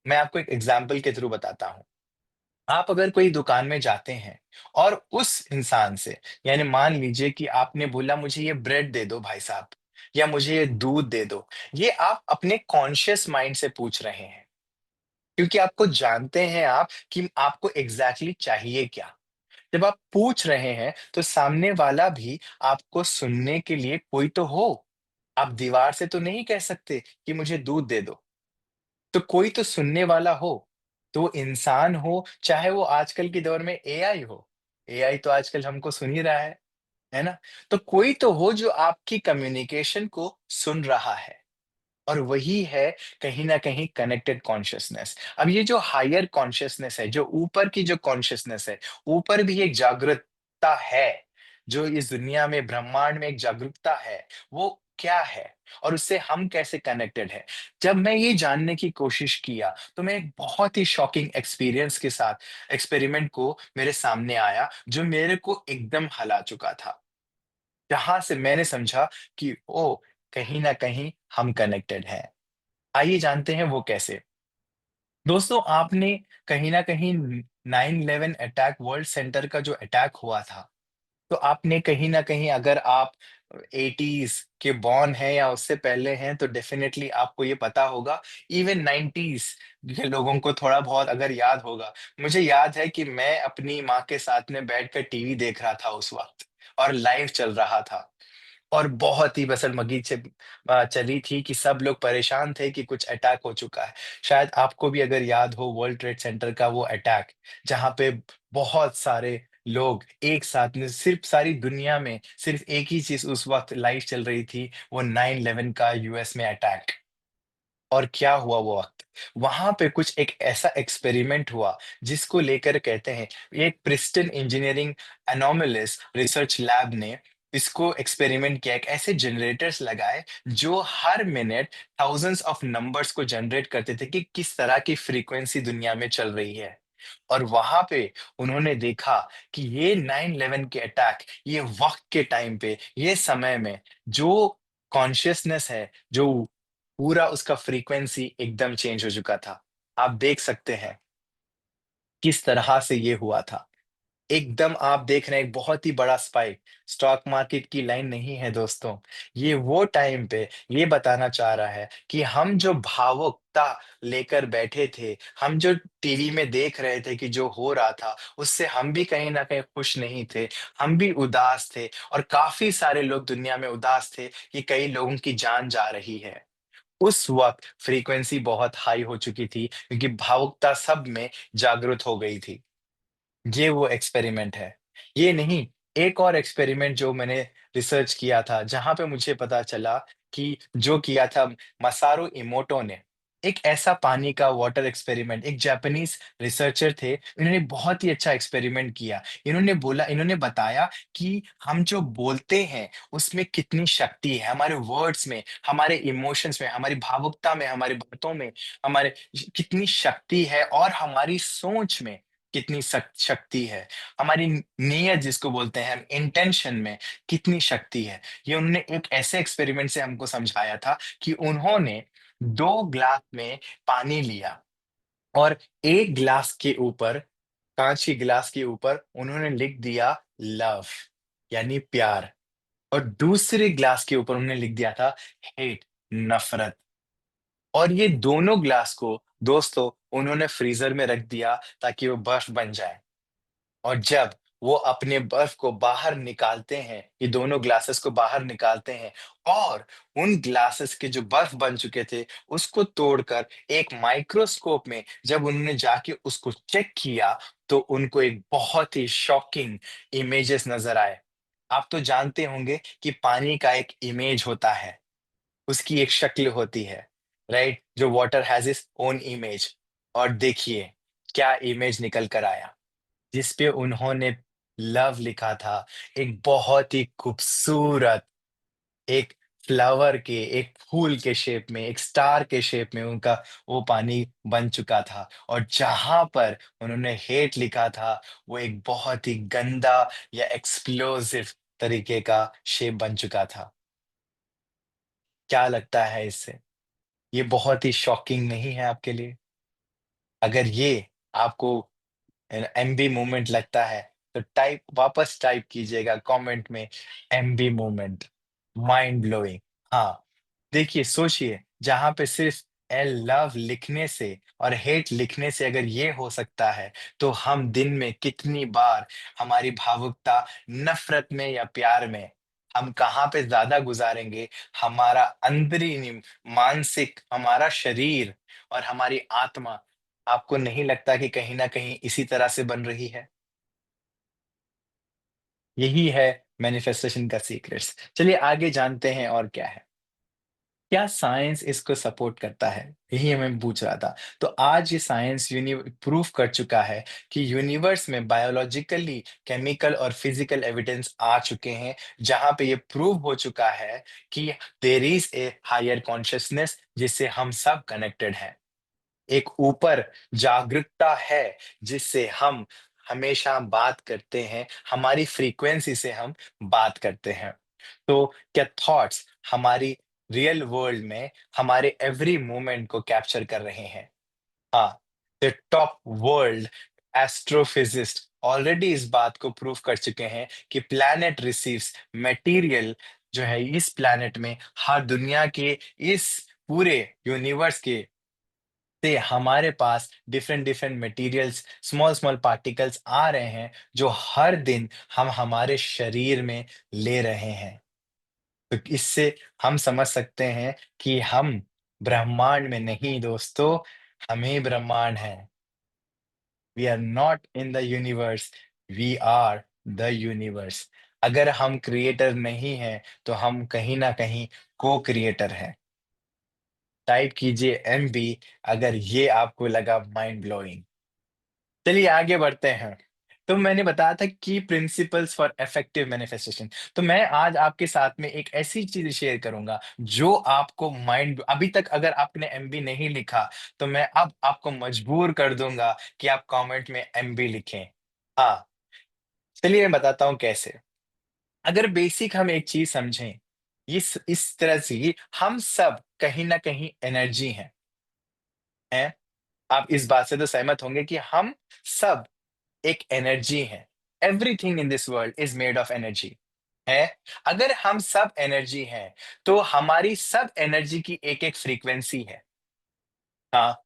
[SPEAKER 1] मैं आपको एक एग्ज़ाम्पल के थ्रू बताता हूँ। आप अगर कोई दुकान में जाते हैं और उस इंसान से यानी मान लीजिए कि आपने बोला मुझे ये ब्रेड दे दो भाई साहब या मुझे ये दूध दे दो। ये आप अपने कॉन्शियस माइंड से पूछ रहे हैं। क्योंकि आपको जानते हैं आप कि आपको एग्ज़ैक्टली चाहिए क्या? जब आप पूछ रहे हैं, तो सामने वाला भी आपको सुनने के लिए कोई तो हो। आप दीवार से तो नहीं कह सकते कि मुझे दूध दे दो, तो कोई तो सुनने वाला हो। तो वो इंसान हो, चाहे वो आजकल के दौर में एआई हो। एआई तो आजकल हमको सुन ही रहा है ना? तो कोई तो हो जो आपकी कम्युनिकेशन को सुन रहा है। और वही है कहीं न कहीं कनेक्टेड कॉन्शसनेस। अब ये जो हायर कॉन्शसनेस है, जो ऊपर की जो कॉन्शसनेस है, ऊपर भी एक जागरूकता है, जो इस दुनिया में ब्रह्मांड में एक जागरूकता है, वो क्या है? और उससे हम कैसे कनेक्टेड हैं? जब मैं ये जानने की कोशिश किया, तो मैं एक बहुत ही शॉकिंग एक्सपीरियंस के साथ एक्सपेरिमेंट को मेरे सामने आया, जो मेरे को एकदम हिला चुका था। जहाँ से मैंने समझा कि ओह! कहीं न कहीं हम कनेक्टेड हैं। आइए जानते हैं वो कैसे। दोस्तों आपने कहीं न कहीं 9/11 अटैक वर्ल्ड सेंटर का जो अटैक हुआ था, तो आपने कहीं न कहीं अगर आप 80s के बॉर्न हैं या उससे पहले हैं तो डेफ़िनेटली आपको ये पता होगा। इवन 90s के लोगों को थोड़ा बहुत अगर याद होगा। मुझे याद है कि मैं अपनी माँ के साथ में बैठकर टीवी देख रहा था उस वक़्त और लाइव चल रहा था। और बहुत ही बसडमगी चली थी कि सब लोग परेशान थे कि कुछ अटैक हो चुका है। शायद आपको भी अगर याद हो वर्ल्ड ट्रेड सेंटर का वो अटैक, जहाँ पे बहुत सारे लोग एक साथ में सिर्फ़ सारी दुनिया में सिर्फ़ एक ही चीज़ उस वक़्त लाइव चल रही थी, वो 9/11 का यूएस में अटैक। और क्या हुआ वो वक़्त? वहाँ पे कुछ एक ऐसा एक्सपेरिमेंट हुआ जिसको लेकर कहते हैं एक प्रिस्टन इंजीनियरिंग एनोमलीज रिसर्च लैब ने इसको एक्सपेरिमेंट किया। एक ऐसे जनरेटर्स लगाए जो हर मिनट थाउज़ेंड्स ऑफ नंबर्स को जनरेट करते थे कि किस तरह की फ्रीक्वेंसी दुनिया में चल रही है। और वहाँ पे उन्होंने देखा कि ये 9/11 के अटैक, ये वक़्त के टाइम पे, ये समय में जो कॉन्शियसनेस है, जो पूरा उसका फ्रीक्वेंसी एकदम चेंज हो चुका था। आप देख सकते हैं, किस तरह से ये हुआ था। एकदम आप देख रहे हैं एक बहुत ही बड़ा स्पाइक, स्टॉक मार्केट की लाइन नहीं है दोस्तों। ये वो टाइम पे ये बताना चाह रहा है कि हम जो भावुकता लेकर बैठे थे, हम जो टीवी में देख रहे थे कि जो हो रहा था, उससे हम भी कहीं न कहीं खुश नहीं थे, हम भी उदास थे और काफ़ी सारे लोग दुनिया में उदास थे कि कई लोगों की जान जा रही है। उस वक़्त फ्रीक्वेंसी बहुत हाई हो चुकी थी क्योंकि भावुकता सब में जागृत हो गई थी। ये वो एक्सपेरिमेंट है। ये नहीं, एक और एक्सपेरिमेंट जो मैंने रिसर्च किया था, जहाँ पे मुझे पता चला कि जो किया था मसारू इमोटो ने, एक ऐसा पानी का वाटर एक्सपेरिमेंट, एक जापानीज़ रिसर्चर थे, इन्होंने बहुत ही अच्छा एक्सपेरिमेंट किया। इन्होंने बताया कि हम जो बोलते हैं, उसमें कितनी शक्ति है, हमारे वर्ड्स में, हमारे इमोशंस में, हमारी भावुकता में, हमारी बातों में, हमारे कितनी शक्ति है और हमारी सोच में कितनी शक्ति है। हमारी नीयत जिसको बोलते हैं हम इंटेंशन में कितनी शक्ति है। ये उन्होंने एक ऐसे एक्सपेरिमेंट से हमको समझाया था कि उन्होंने 2 ग्लास में पानी लिया और 1 ग्लास के ऊपर काँच के ग्लास के ऊपर उन्होंने लिख दिया लव यानी प्यार और दूसरे ग्लास के ऊपर उन्होंने लिख दिया था हेट नफ़रत। और ये दोनों ग्लास को दोस्तों उन्होंने फ्रीज़र में रख दिया ताकि वो बर्फ बन जाए। और जब वो अपने बर्फ को बाहर निकालते हैं, ये दोनों ग्लासेस को बाहर निकालते हैं और उन ग्लासेस के जो बर्फ बन चुके थे, उसको तोड़कर एक माइक्रोस्कोप में जब उन्होंने जाके उसको चेक किया, तो उनको एक बहुत ही शॉकिंग इमेजेस नज़र आए। आप तो जानते होंगे कि पानी का एक इमेज होता है, उसकी एक शक्ल होती है, राइट? जो water has its own image और देखिए, क्या इमेज निकल कर आया। जिस पे उन्होंने लव लिखा था, एक बहुत ही खूबसूरत एक फ्लावर के, एक फूल के शेप में, एक स्टार के शेप में उनका वो पानी बन चुका था और जहाँ पर उन्होंने हेट लिखा था, वो एक बहुत ही गंदा या एक्सप्लोसिव तरीके का शेप बन चुका था। क्या लगता है इससे? ये बहुत ही शॉकिंग नहीं है आपके लिए? अगर ये आपको एमबी मूवमेंट लगता है तो टाइप वापस टाइप कीजिएगा कमेंट में एमबी मूवमेंट माइंड ब्लोइंग। हाँ, देखिए सोचिए जहां पे सिर्फ एल लव लिखने से और हेट लिखने से अगर ये हो सकता है तो हम दिन में कितनी बार हमारी भावुकता नफरत में या प्यार में हम कहाँ पे ज्यादा गुजारेंगे। हमारा अंदरूनी मानसिक हमारा शरीर और हमारी आत्मा, आपको नहीं लगता कि कहीं न कहीं इसी तरह से बन रही है? यही है मैनिफेस्टेशन का सीक्रेट्स। चलिए आगे जानते हैं और क्या है। क्या साइंस इसको सपोर्ट करता है? यही मैं पूछ रहा था। तो आज ये साइंस प्रूव कर चुका है कि यूनिवर्स में बायोलॉजिकली, केमिकल और फिजिकल एविडेंस आ चुके हैं, जहाँ पे ये प्रूव हो चुका है कि there is a higher consciousness जिससे हम सब कनेक्टेड हैं। एक ऊपर जागरूकता है जिससे हम हमेशा बात करते हैं, हमारी फ्रीक्वेंसी से हम बात करते हैं। तो क्या थॉट्स हमारी रियल वर्ल्ड में हमारे एवरी मोमेंट को कैप्चर कर रहे हैं? हाँ, the top world astrophysicist already इस बात को प्रूव कर चुके हैं कि प्लैनेट रिसीव्स मटेरियल जो है इस प्लैनेट में हर दुनिया के इस पूरे यूनिवर्स के से हमारे पास different different materials small small particles आ रहे हैं जो हर दिन हम हमारे शरीर में ले रहे हैं। तो इससे हम समझ सकते हैं कि हम ब्रह्मांड में नहीं दोस्तों, हम ही ब्रह्मांड हैं। We are not in the universe, we are the universe. अगर हम क्रिएटर नहीं हैं तो हम कहीं ना कहीं को क्रिएटर हैं। टाइप कीजिए एमबी अगर ये आपको लगा माइंड ब्लोइंग। चलिए आगे बढ़ते हैं। तो मैंने बताया था की प्रिंसिपल्स फॉर इफेक्टिव मैनिफेस्टेशन। तो मैं आज आपके साथ में एक ऐसी चीज़ शेयर करूँगा जो आपको माइंड अभी तक अगर आपने एमबी नहीं लिखा, तो मैं अब आपको मजबूर कर दूँगा कि आप कमेंट में एमबी लिखें। हाँ, चलिए मैं बताता हूँ कैसे। अगर बेसिक हम एक चीज़ समझें, इस तरह से कि हम सब कहीं न कहीं एनर्जी हैं? आप इस बात से तो सहमत होंगे कि हम सब एक एनर्जी है। Everything in this world is made of energy है। अगर हम सब एनर्जी हैं तो हमारी सब एनर्जी की एक एक फ्रीक्वेंसी है। हाँ,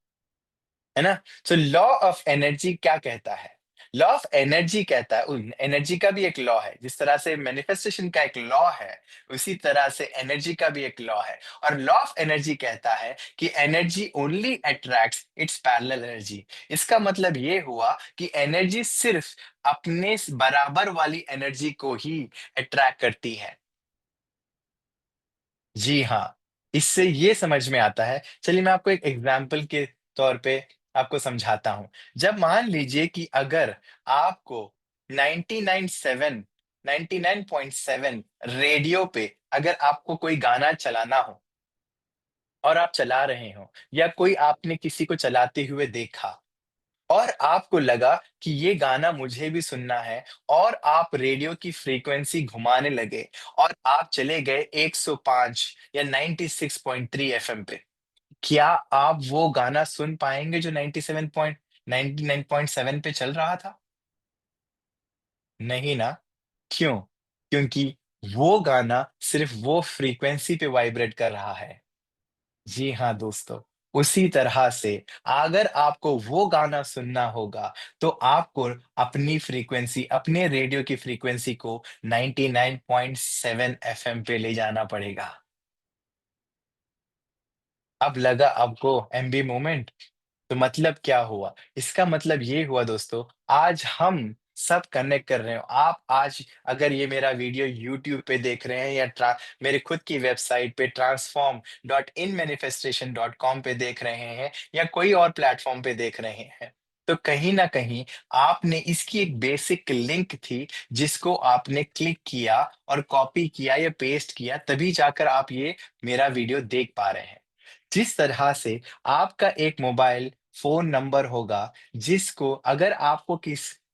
[SPEAKER 1] है ना? तो लॉ ऑफ एनर्जी क्या कहता है? लॉ ऑफ एनर्जी कहता है एनर्जी का भी एक लॉ है। जिस तरह से मैनिफेस्टेशन का एक लॉ है, उसी तरह से एनर्जी का भी एक लॉ है। और लॉ ऑफ एनर्जी कहता है कि energy only attracts it's parallel energy. इसका मतलब ये हुआ कि एनर्जी सिर्फ अपने बराबर वाली एनर्जी को ही अट्रैक्ट करती है। जी हाँ, इससे ये समझ में आता है। चलिए मैं आपको एक एग्ज़ाम्पल के तौर पे आपको समझाता हूँ। जब मान लीजिए कि अगर आपको 99.7 99.7 रेडियो पे अगर आपको कोई गाना चलाना हो और आप चला रहे हो या कोई आपने किसी को चलाते हुए देखा और आपको लगा कि ये गाना मुझे भी सुनना है और आप रेडियो की फ्रीक्वेंसी घुमाने लगे और आप चले गए 105 या 96.3 एफएम पे। क्या आप वो गाना सुन पाएँगे जो 99.7 पे चल रहा था? नहीं ना, क्यों? क्योंकि वो गाना सिर्फ़ वो फ्रीक्वेंसी पे वाइब्रेट कर रहा है। जी हाँ, दोस्तों। उसी तरह से अगर आपको वो गाना सुनना होगा, तो आपको अपनी फ्रीक्वेंसी, अपने रेडियो की फ्रीक्वेंसी को 99.7 एफएम पे ले जाना पड़ेगा। अब लगा आपको एमबी मोमेंट? तो मतलब क्या हुआ? इसका मतलब ये हुआ दोस्तों, आज हम सब कनेक्ट कर रहे हो। आप आज अगर ये मेरा वीडियो यूट्यूब पे देख रहे हैं या मेरे खुद की वेबसाइट पे transform.inmanifestation.com पे देख रहे हैं या कोई और प्लेटफ़ॉर्म पे देख रहे हैं, तो कहीं न कहीं आपने इसकी एक बेसिक लिंक थी, जिसको आपने क्लिक किया और कॉपी किया या पेस्ट किया, तभी जाकर आप ये मेरा वीडियो देख पा रहे हैं। जिस तरह से आपका एक मोबाइल फ़ोन नंबर होगा, जिसको अगर आपको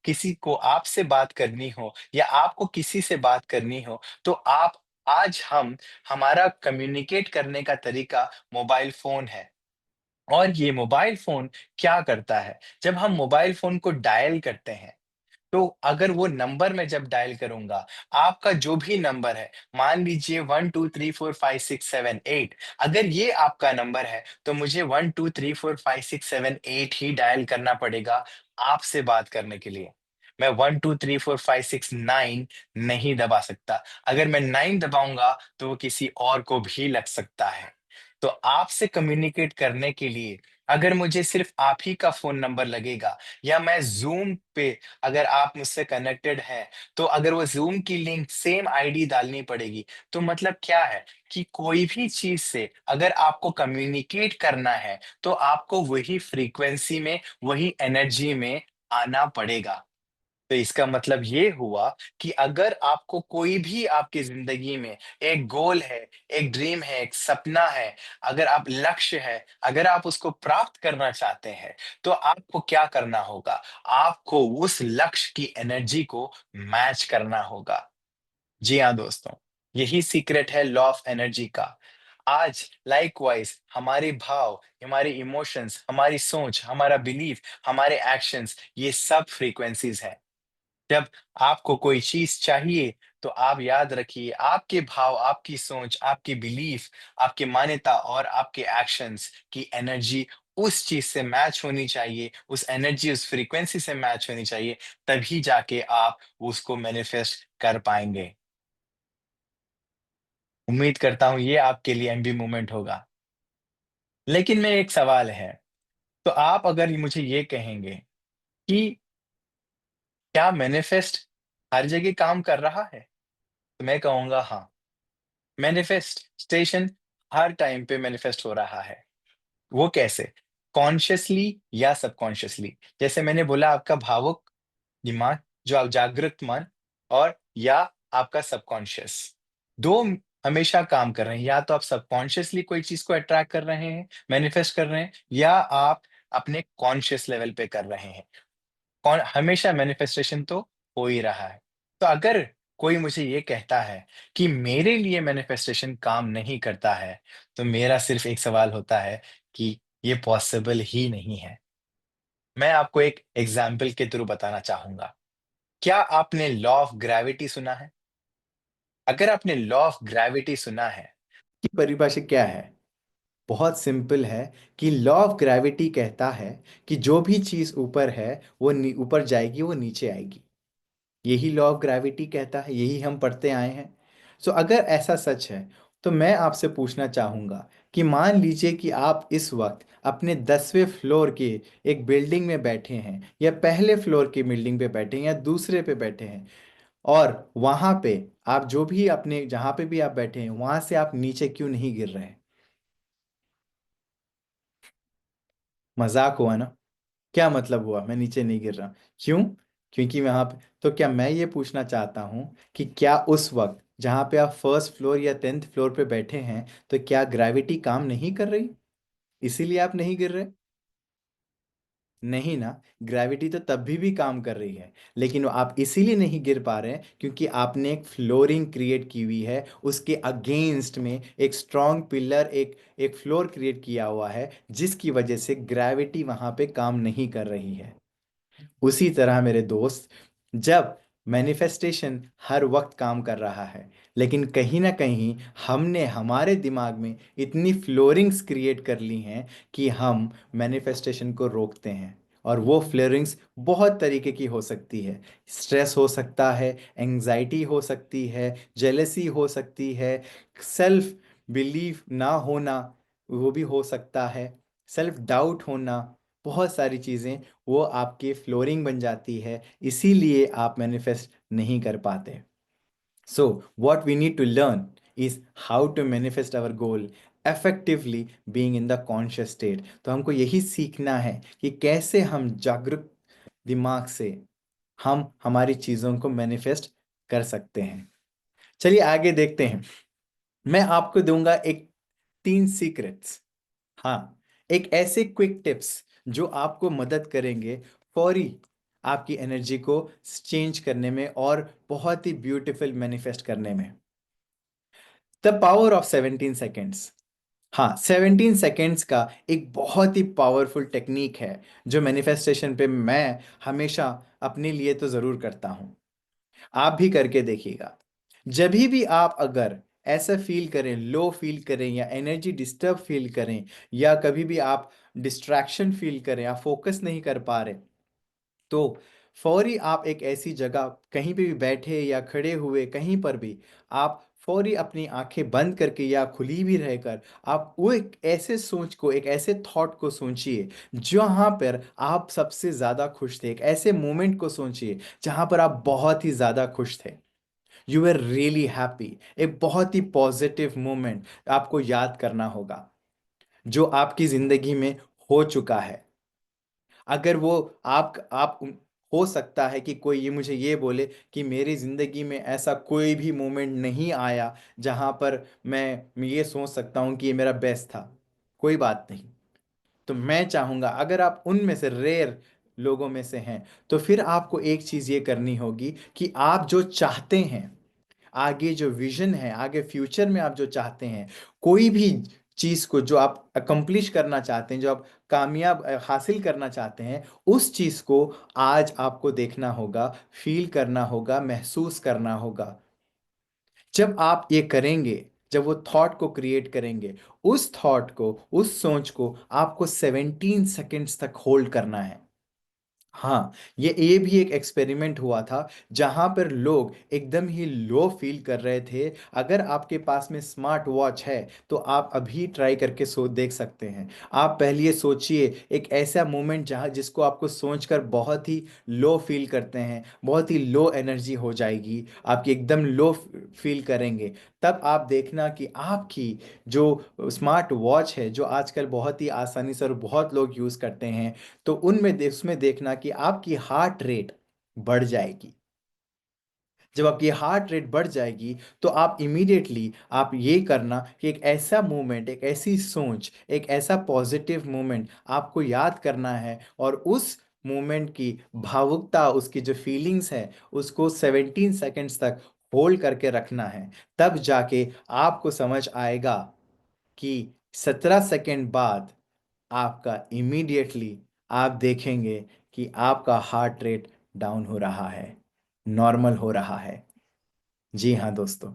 [SPEAKER 1] किसी को आपसे बात करनी हो या आपको किसी से बात करनी हो, तो आप आज हम हमारा कम्युनिकेट करने का तरीका मोबाइल फ़ोन है। और ये मोबाइल फ़ोन क्या करता है, जब हम मोबाइल फ़ोन को डायल करते हैं, तो अगर वो नंबर मैं जब डायल करूँगा, आपका जो भी नंबर है, मान लीजिए 1 2 3 4 5 6 7 8, अगर ये आपका नंबर है, तो मुझे 1 2 3 4 5 6 7 8 ही डायल करना पड़ेगा आपसे बात करने के लिए। मैं 1 2 3 4 5 6 9 नहीं दबा सकता। अगर मैं 9 दबाऊँगा, तो वो किसी और को भी लग सकता है। तो आपसे कम्युनिकेट करने के लिए अगर मुझे सिर्फ़ आप ही का फ़ोन नंबर लगेगा या मैं ज़ूम पे अगर आप मुझसे कनेक्टेड हैं, तो अगर वो ज़ूम की लिंक सेम आईडी डालनी पड़ेगी। तो मतलब क्या है कि कोई भी चीज़ से अगर आपको कम्युनिकेट करना है, तो आपको वही फ्रीक्वेंसी में, वही एनर्जी में आना पड़ेगा। तो इसका मतलब ये हुआ कि अगर आपको कोई भी आपकी ज़िंदगी में एक गोल है, एक ड्रीम है, एक सपना है, अगर आप लक्ष्य है, अगर आप उसको प्राप्त करना चाहते हैं, तो आपको क्या करना होगा? आपको उस लक्ष्य की एनर्जी को मैच करना होगा। जी हाँ, दोस्तों, यही सीक्रेट है लॉ ऑफ एनर्जी का। आज लाइकवाइज़ हमारे भाव, हमारे इमोशंस, हमारी सोच, हमारा बिलीफ, हमारे एक्शंस, ये सब फ्रीक्वेंसीज़ हैं। जब आपको कोई चीज़ चाहिए, तो आप याद रखिए आपके भाव, आपकी सोच, आपकी बिलीफ, आपकी मान्यता और आपके एक्शंस की एनर्जी उस चीज़ से मैच होनी चाहिए, उस एनर्जी, उस फ्रीक्वेंसी से मैच होनी चाहिए, तभी जाके आप उसको मैनिफेस्ट कर पाएँगे। उम्मीद करता हूँ ये आपके लिए एमबी मोमेंट होगा। लेकिन मैं एक सवाल है, तो आप अगर मुझे ये कहेंगे कि क्या मैनिफेस्ट हर जगह काम कर रहा है? तो मैं कहूँगा हाँ। मैनिफेस्टेशन हर टाइम पे मैनिफेस्ट हो रहा है। वो कैसे? कॉन्शियसली या सबकॉन्शियसली। जैसे मैंने बोला आपका भावुक दिमाग, जो आप जागृत मन और या आपका सबकॉन्शियस। 2 हमेशा काम कर रहे हैं। या तो आप सबकॉन्शियसली कोई चीज़ को अट्रैक्ट कर रहे हैं, मैनिफेस्ट कर रहे हैं या आप अपने कॉन्शियस लेवल पे कर रहे हैं। कौन हमेशा मैनिफेस्टेशन तो हो ही रहा है। तो अगर कोई मुझे ये कहता है कि मेरे लिए मैनिफेस्टेशन काम नहीं करता है, तो मेरा सिर्फ़ एक सवाल होता है कि ये पॉसिबल ही नहीं है। मैं आपको एक एग्ज़ाम्पल के थ्रू बताना चाहूँगा। क्या आपने लॉ ऑफ ग्रेविटी सुना है? अगर आपने लॉ ऑफ ग्रेविटी सुना है, की परिभाषा क्या है? बहुत सिंपल है कि लॉ ऑफ ग्रेविटी कहता है कि जो भी चीज़ ऊपर है, वो ऊपर जाएगी, वो नीचे आएगी। यही लॉ ऑफ ग्रेविटी कहता है, यही हम पढ़ते आए हैं। सो अगर ऐसा सच है, तो मैं आपसे पूछना चाहूँगा कि मान लीजिए कि आप इस वक़्त अपने 10वें फ्लोर के एक बिल्डिंग में बैठे हैं या पहले फ्लोर की बिल्डिंग पे बैठे हैं या दूसरे पे बैठे हैं और वहाँ पे आप जो भी अपने जहाँ पे भी आप बैठे हैं, वहाँ से आप नीचे क्यों नहीं गिर रहे हैं? मज़ाक हुआ ना? क्या मतलब हुआ मैं नीचे नहीं गिर रहा? क्यों? क्योंकि वहाँ पे तो क्या मैं ये पूछना चाहता हूँ कि क्या उस वक़्त जहाँ पे आप फर्स्ट फ्लोर या 10th फ्लोर पे बैठे हैं, तो क्या ग्रेविटी काम नहीं कर रही? इसीलिए आप नहीं गिर रहे? नहीं ना, ग्रेविटी तो तब भी काम कर रही है, लेकिन वो आप इसीलिए नहीं गिर पा रहे हैं क्योंकि आपने एक फ्लोरिंग क्रिएट की हुई है, उसके अगेंस्ट में एक स्ट्रॉन्ग पिलर, एक एक फ्लोर क्रिएट किया हुआ है, जिसकी वजह से ग्रेविटी वहाँ पे काम नहीं कर रही है। उसी तरह मेरे दोस्त, जब मैनिफेस्टेशन हर वक्त काम कर रहा है,
[SPEAKER 2] लेकिन कहीं ना कहीं हमने हमारे दिमाग में इतनी फ्लोरिंग्स क्रिएट कर ली हैं कि हम मैनिफेस्टेशन को रोकते हैं। और वो फ्लोरिंग्स बहुत तरीके की हो सकती है। स्ट्रेस हो सकता है, एंजाइटी हो सकती है, जेलेसी हो सकती है, सेल्फ बिलीफ ना होना वो भी हो सकता है, सेल्फ डाउट होना, बहुत सारी चीज़ें वो आपके फ्लोरिंग बन जाती है, इसीलिए आप मैनिफेस्ट नहीं कर पाते। So, what we need to learn is how to manifest our goal effectively being in the conscious state. तो हमको यही सीखना है कि कैसे हम जागरूक दिमाग से हम हमारी चीज़ों को मैनिफेस्ट कर सकते हैं। चलिए आगे देखते हैं। मैं आपको दूंगा एक 3 सीक्रेट्स। हाँ, एक ऐसे क्विक टिप्स जो आपको मदद करेंगे फौरी आपकी एनर्जी को चेंज करने में और बहुत ही ब्यूटीफुल मैनिफेस्ट करने में। The power of 17 seconds. हाँ, 17 सेकेंड्स का एक बहुत ही पावरफुल टेक्निक है जो मैनिफेस्टेशन पे मैं हमेशा अपने लिए तो ज़रूर करता हूँ। आप भी करके देखिएगा। जब भी आप अगर ऐसा फील करें, लो फील करें या एनर्जी डिस्टर्ब फील करें या कभी भी आप डिस्ट्रैक्शन फील करें, आप फोकस नहीं कर पा रहे, तो फौरी आप एक ऐसी जगह कहीं पे भी बैठे या खड़े हुए कहीं पर भी आप फौरी अपनी आंखें बंद करके या खुली भी रहकर आप वो एक ऐसे सोच को, एक ऐसे थॉट को सोचिए जहां पर आप सबसे ज़्यादा खुश थे। एक ऐसे मोमेंट को सोचिए जहां पर आप बहुत ही ज़्यादा खुश थे। You are really happy. एक बहुत ही पॉजिटिव मोमेंट आपको याद करना होगा जो आपकी ज़िंदगी में हो चुका है। अगर वो आप हो सकता है कि कोई ये मुझे ये बोले कि मेरी ज़िंदगी में ऐसा कोई भी मोमेंट नहीं आया जहाँ पर मैं ये सोच सकता हूँ कि ये मेरा बेस्ट था। कोई बात नहीं। तो मैं चाहूँगा अगर आप उनमें से रेयर लोगों में से हैं तो फिर आपको एक चीज़ ये करनी होगी कि आप जो चाहते हैं, आगे जो विजन है, आगे फ्यूचर में आप जो चाहते हैं, कोई भी चीज को जो आप अकम्प्लिश करना चाहते हैं, जो आप कामयाब हासिल करना चाहते हैं, उस चीज को आज आपको देखना होगा, फील करना होगा, महसूस करना होगा। जब आप ये करेंगे, जब वो थॉट को क्रिएट करेंगे, उस थॉट को, उस सोच को आपको 17 सेकेंड्स तक होल्ड करना है। हाँ, ये भी एक एक्सपेरिमेंट हुआ था जहां पर लोग एकदम ही लो फील कर रहे थे। अगर आपके पास में स्मार्ट वॉच है तो आप अभी ट्राई करके देख सकते हैं। आप पहले ये सोचिए एक ऐसा मोमेंट जहां जिसको आपको सोचकर बहुत ही लो फील करते हैं, बहुत ही लो एनर्जी हो जाएगी, आपकी एकदम लो फील करेंगे। तब आप देखना कि आपकी जो स्मार्ट वॉच है, जो आजकल बहुत ही आसानी से और बहुत लोग यूज़ करते हैं, तो उसमें देखना कि आपकी हार्ट रेट बढ़ जाएगी। जब आपकी हार्ट रेट बढ़ जाएगी तो आप इमीडिएटली आप ये करना कि एक ऐसा मोमेंट, एक ऐसी सोच, एक ऐसा पॉजिटिव मोमेंट आपको याद करना है और उस मोमेंट की भावुकता, उसकी जो फीलिंग्स है, उसको 17 सेकेंड्स तक होल्ड करके रखना है। तब जाके आपको समझ आएगा कि 17 सेकेंड बाद आपका इमीडिएटली आप देखेंगे कि आपका हार्ट रेट डाउन हो रहा है, नॉर्मल हो रहा है। जी हाँ दोस्तों,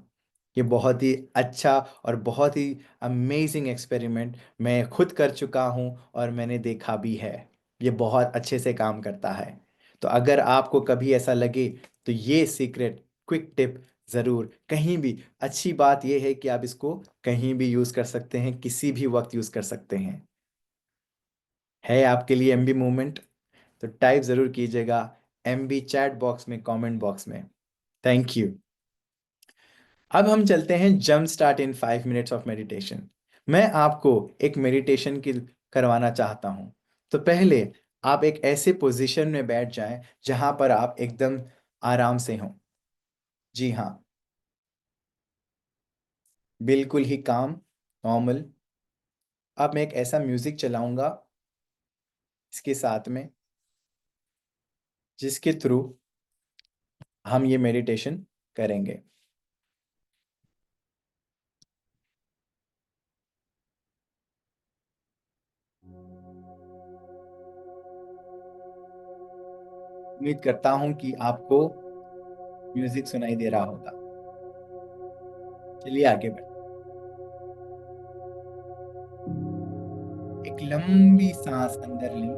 [SPEAKER 2] ये बहुत ही अच्छा और बहुत ही अमेजिंग एक्सपेरिमेंट मैं खुद कर चुका हूँ और मैंने देखा भी है। ये बहुत अच्छे से काम करता है। तो अगर आपको कभी ऐसा लगे तो ये सीक्रेट क्विक टिप ज़रूर कहीं भी, अच्छी बात यह है कि आप इसको कहीं भी यूज़ कर सकते हैं, किसी भी वक्त यूज़ कर सकते हैं। है आपके लिए एमबी मूवमेंट? तो टाइप ज़रूर कीजिएगा एमबी चैट बॉक्स में, कमेंट बॉक्स में। Thank you. अब हम चलते हैं jump start in 5 minutes of meditation. मैं आपको एक मेडिटेशन की करवाना चाहता हूँ। तो पहले आप एक ऐसे पोजीशन में बैठ जाएं जहां पर आप एकदम आराम से हों। जी हाँ, बिल्कुल ही काम, नॉर्मल। अब मैं एक ऐसा म्यूजिक चलाऊंगा इसके साथ में जिसके थ्रू हम ये मेडिटेशन करेंगे। उम्मीद करता हूं कि आपको म्यूजिक सुनाई दे रहा होगा। चलिए आगे बढ़। एक लंबी सांस अंदर लें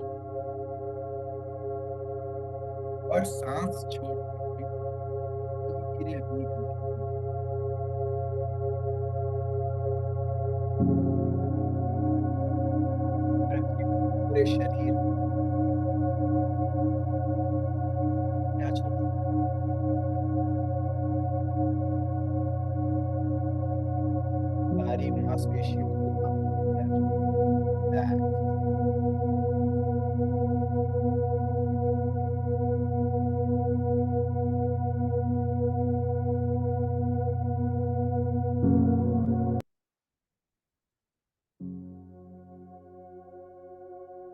[SPEAKER 2] और सांस छोड़ते हुए धीरे अपनी आंखें बंद करें। अपने पूरे शरीर क्या छोड़ सारी मांसपेशियों को आप relax,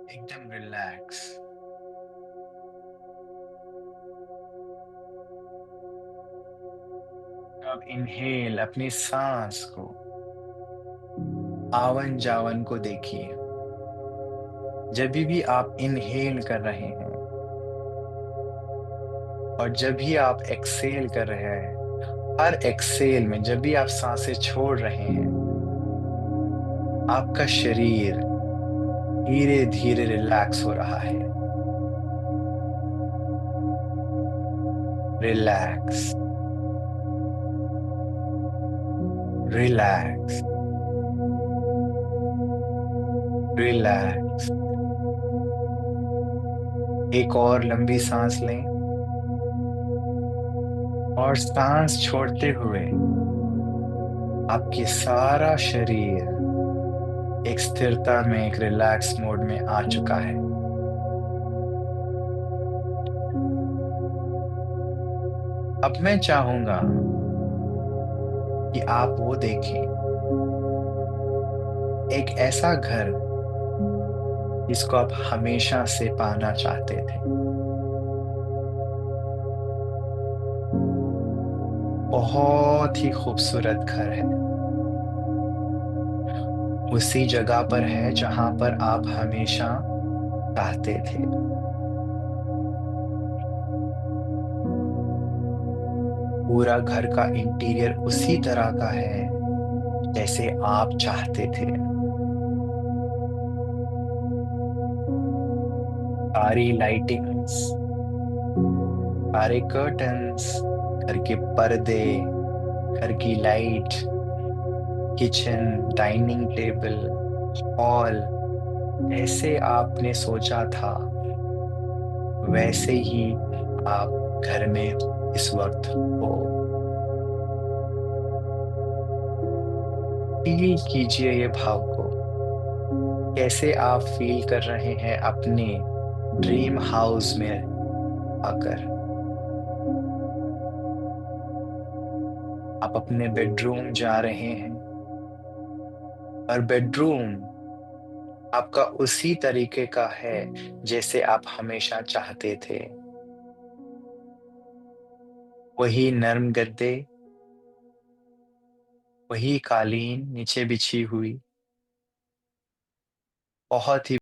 [SPEAKER 1] एकदम रिलैक्स। अब इनहेल, अपनी सांस को, आवन जावन को देखिए। जब भी आप इनहेल कर रहे हैं और जब भी आप एक्सहेल कर रहे हैं, हर एक्सहेल में जब भी आप सांसें छोड़ रहे हैं, आपका शरीर धीरे धीरे रिलैक्स हो रहा है। Relax, relax, relax. एक और लंबी सांस लें और सांस छोड़ते हुए आपकी सारा शरीर एक स्थिरता में, एक रिलैक्स मोड में आ चुका है। अब मैं चाहूंगा कि आप वो देखें, एक ऐसा घर जिसको आप हमेशा से पाना चाहते थे। बहुत ही खूबसूरत घर है, उसी जगह पर है जहां पर आप हमेशा चाहते थे। पूरा घर का इंटीरियर उसी तरह का है जैसे आप चाहते थे। सारी लाइटिंग्स, सारे कर्टन्स, घर के पर्दे, घर की light, kitchen, dining table, hall, ऐसे आपने सोचा था वैसे ही आप घर में इस वक्त हो। फील कीजिए ये भाव को, कैसे आप फील कर रहे हैं अपने ड्रीम हाउस में आकर। आप अपने बेडरूम जा रहे हैं और बेडरूम आपका उसी तरीके का है जैसे आप हमेशा चाहते थे। वही नर्म गद्दे, वही कालीन नीचे बिछी हुई, बहुत ही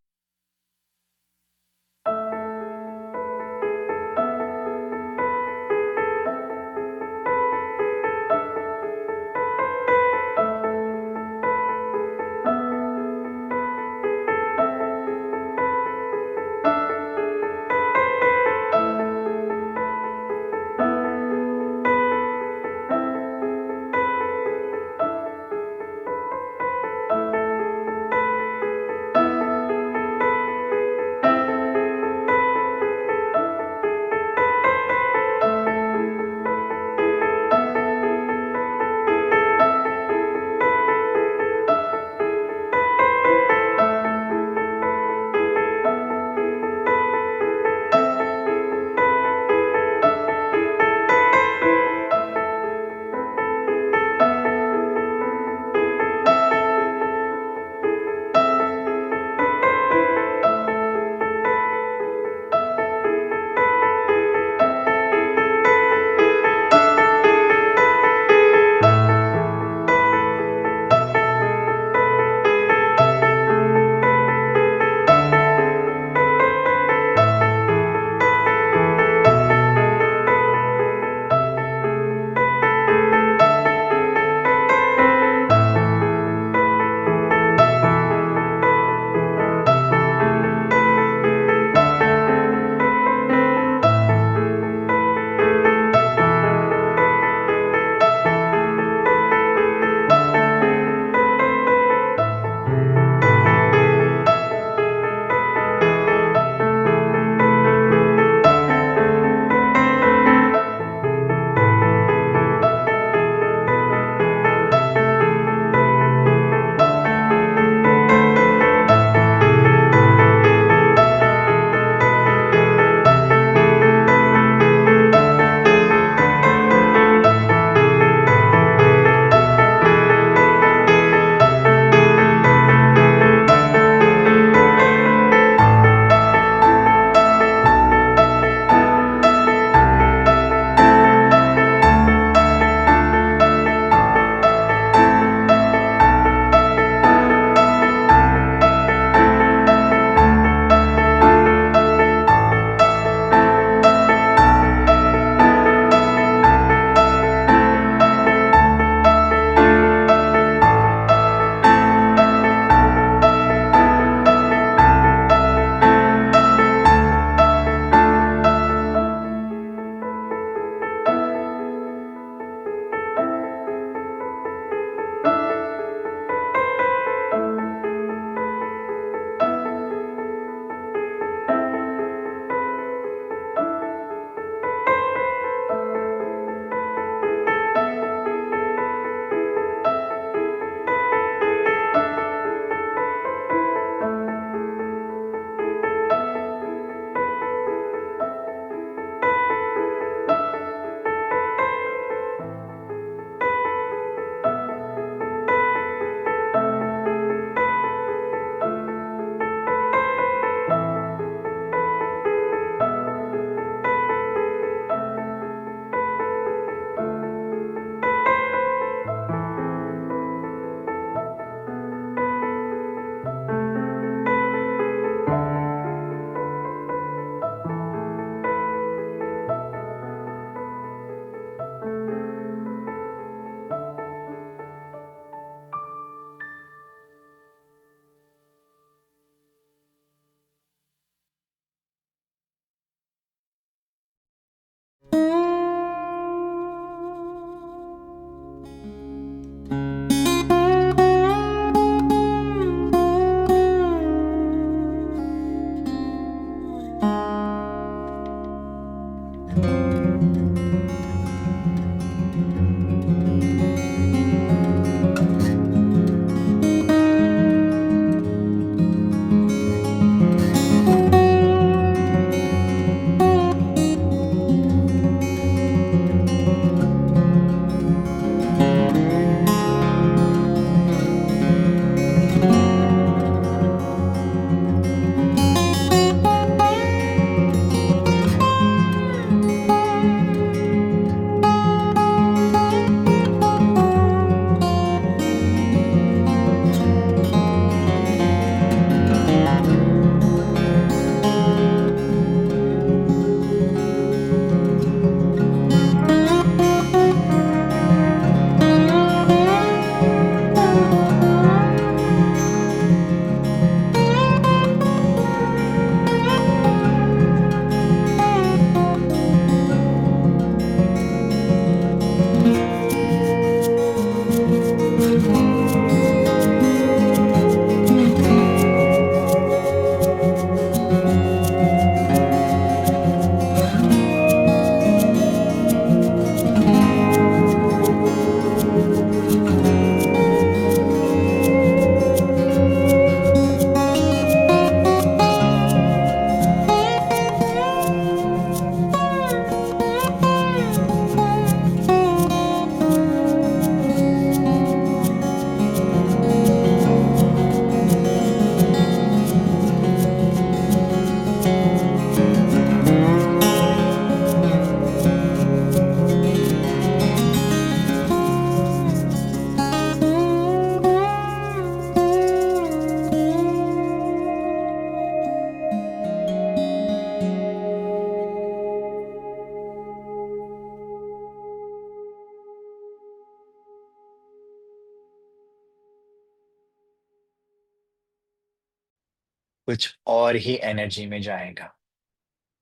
[SPEAKER 1] कुछ और ही एनर्जी में जाएगा।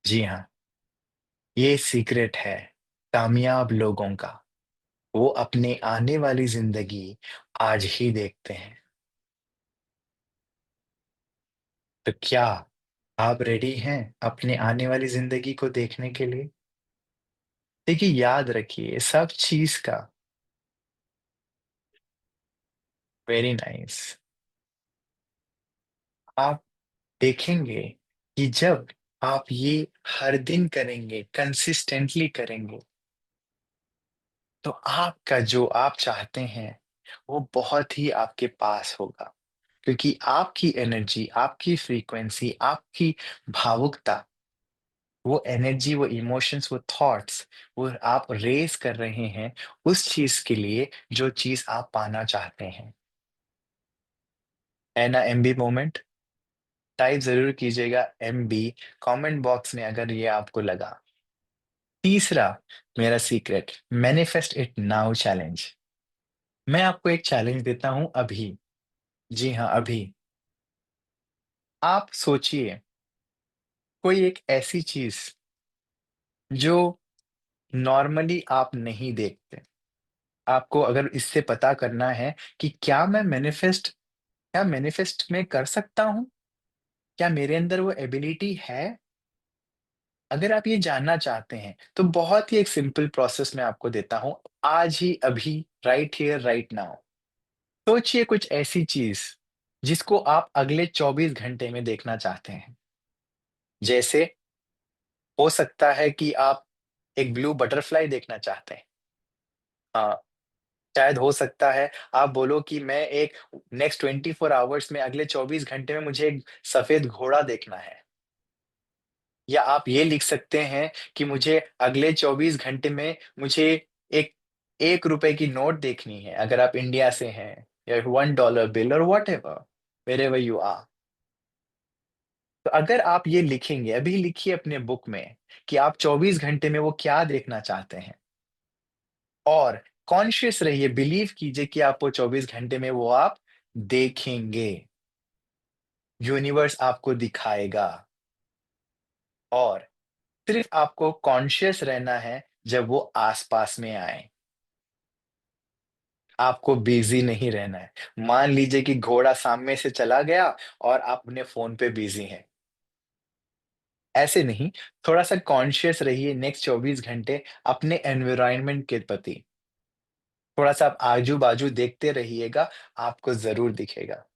[SPEAKER 1] जी हाँ, ये सीक्रेट है कामयाब लोगों का। वो अपने आने वाली जिंदगी आज ही देखते हैं। तो क्या आप रेडी हैं अपने आने वाली जिंदगी को देखने के लिए? देखिए, याद रखिए सब चीज का। Very nice. आप देखेंगे कि जब आप ये हर दिन करेंगे, कंसिस्टेंटली करेंगे, तो आपका जो आप चाहते हैं वो बहुत ही आपके पास होगा। क्योंकि आपकी एनर्जी, आपकी फ्रीक्वेंसी, आपकी भावुकता, वो एनर्जी, वो इमोशंस, वो थॉट्स, वो आप रेज कर रहे हैं उस चीज के लिए जो चीज आप पाना चाहते हैं। है ना एमबी मोमेंट? टाइप जरूर कीजिएगा एमबी कमेंट बॉक्स में अगर ये आपको लगा। तीसरा मेरा secret, manifest it now challenge. मैं आपको एक चैलेंज देता हूं अभी। जी हाँ, अभी। आप सोचिए कोई एक ऐसी चीज जो नॉर्मली आप नहीं देखते। आपको अगर इससे पता करना है कि क्या मैनिफेस्ट में कर सकता हूं, क्या मेरे अंदर वो एबिलिटी है। अगर आप ये जानना चाहते हैं तो बहुत ही एक सिंपल प्रोसेस मैं आपको देता हूं। आज ही, अभी, राइट हियर राइट नाउ। सोचिए कुछ ऐसी चीज जिसको आप अगले 24 घंटे में देखना चाहते हैं। जैसे हो सकता है कि आप एक ब्लू बटरफ्लाई देखना चाहते हैं। हाँ, शायद हो सकता है आप बोलो कि मैं एक नेक्स्ट 24 आवर्स में, अगले 24 घंटे में मुझे एक सफेद घोड़ा देखना है। या आप ये लिख सकते हैं कि मुझे अगले 24 घंटे में मुझे एक ₹1 की नोट देखनी है, अगर आप इंडिया से हैं, या $1 बिल और व्हाटएवर, व्हेरेवर यू आर। तो अगर आप ये लिखेंगे, अभी लिखिए अपने बुक में कि आप 24 घंटे में वो क्या देखना चाहते हैं, और कॉन्शियस रहिए, बिलीव कीजिए कि आप वो 24 घंटे में वो आप देखेंगे। यूनिवर्स आपको दिखाएगा। और सिर्फ आपको कॉन्शियस रहना है जब वो आसपास में आए। आपको बिजी नहीं रहना है। मान लीजिए कि घोड़ा सामने से चला गया और आप अपने फोन पे बिजी हैं। ऐसे नहीं, थोड़ा सा कॉन्शियस रहिए नेक्स्ट 24 घंटे अपने एनवायरनमेंट के प्रति। थोड़ा सा आप आजू बाजू देखते रहिएगा, आपको जरूर दिखेगा।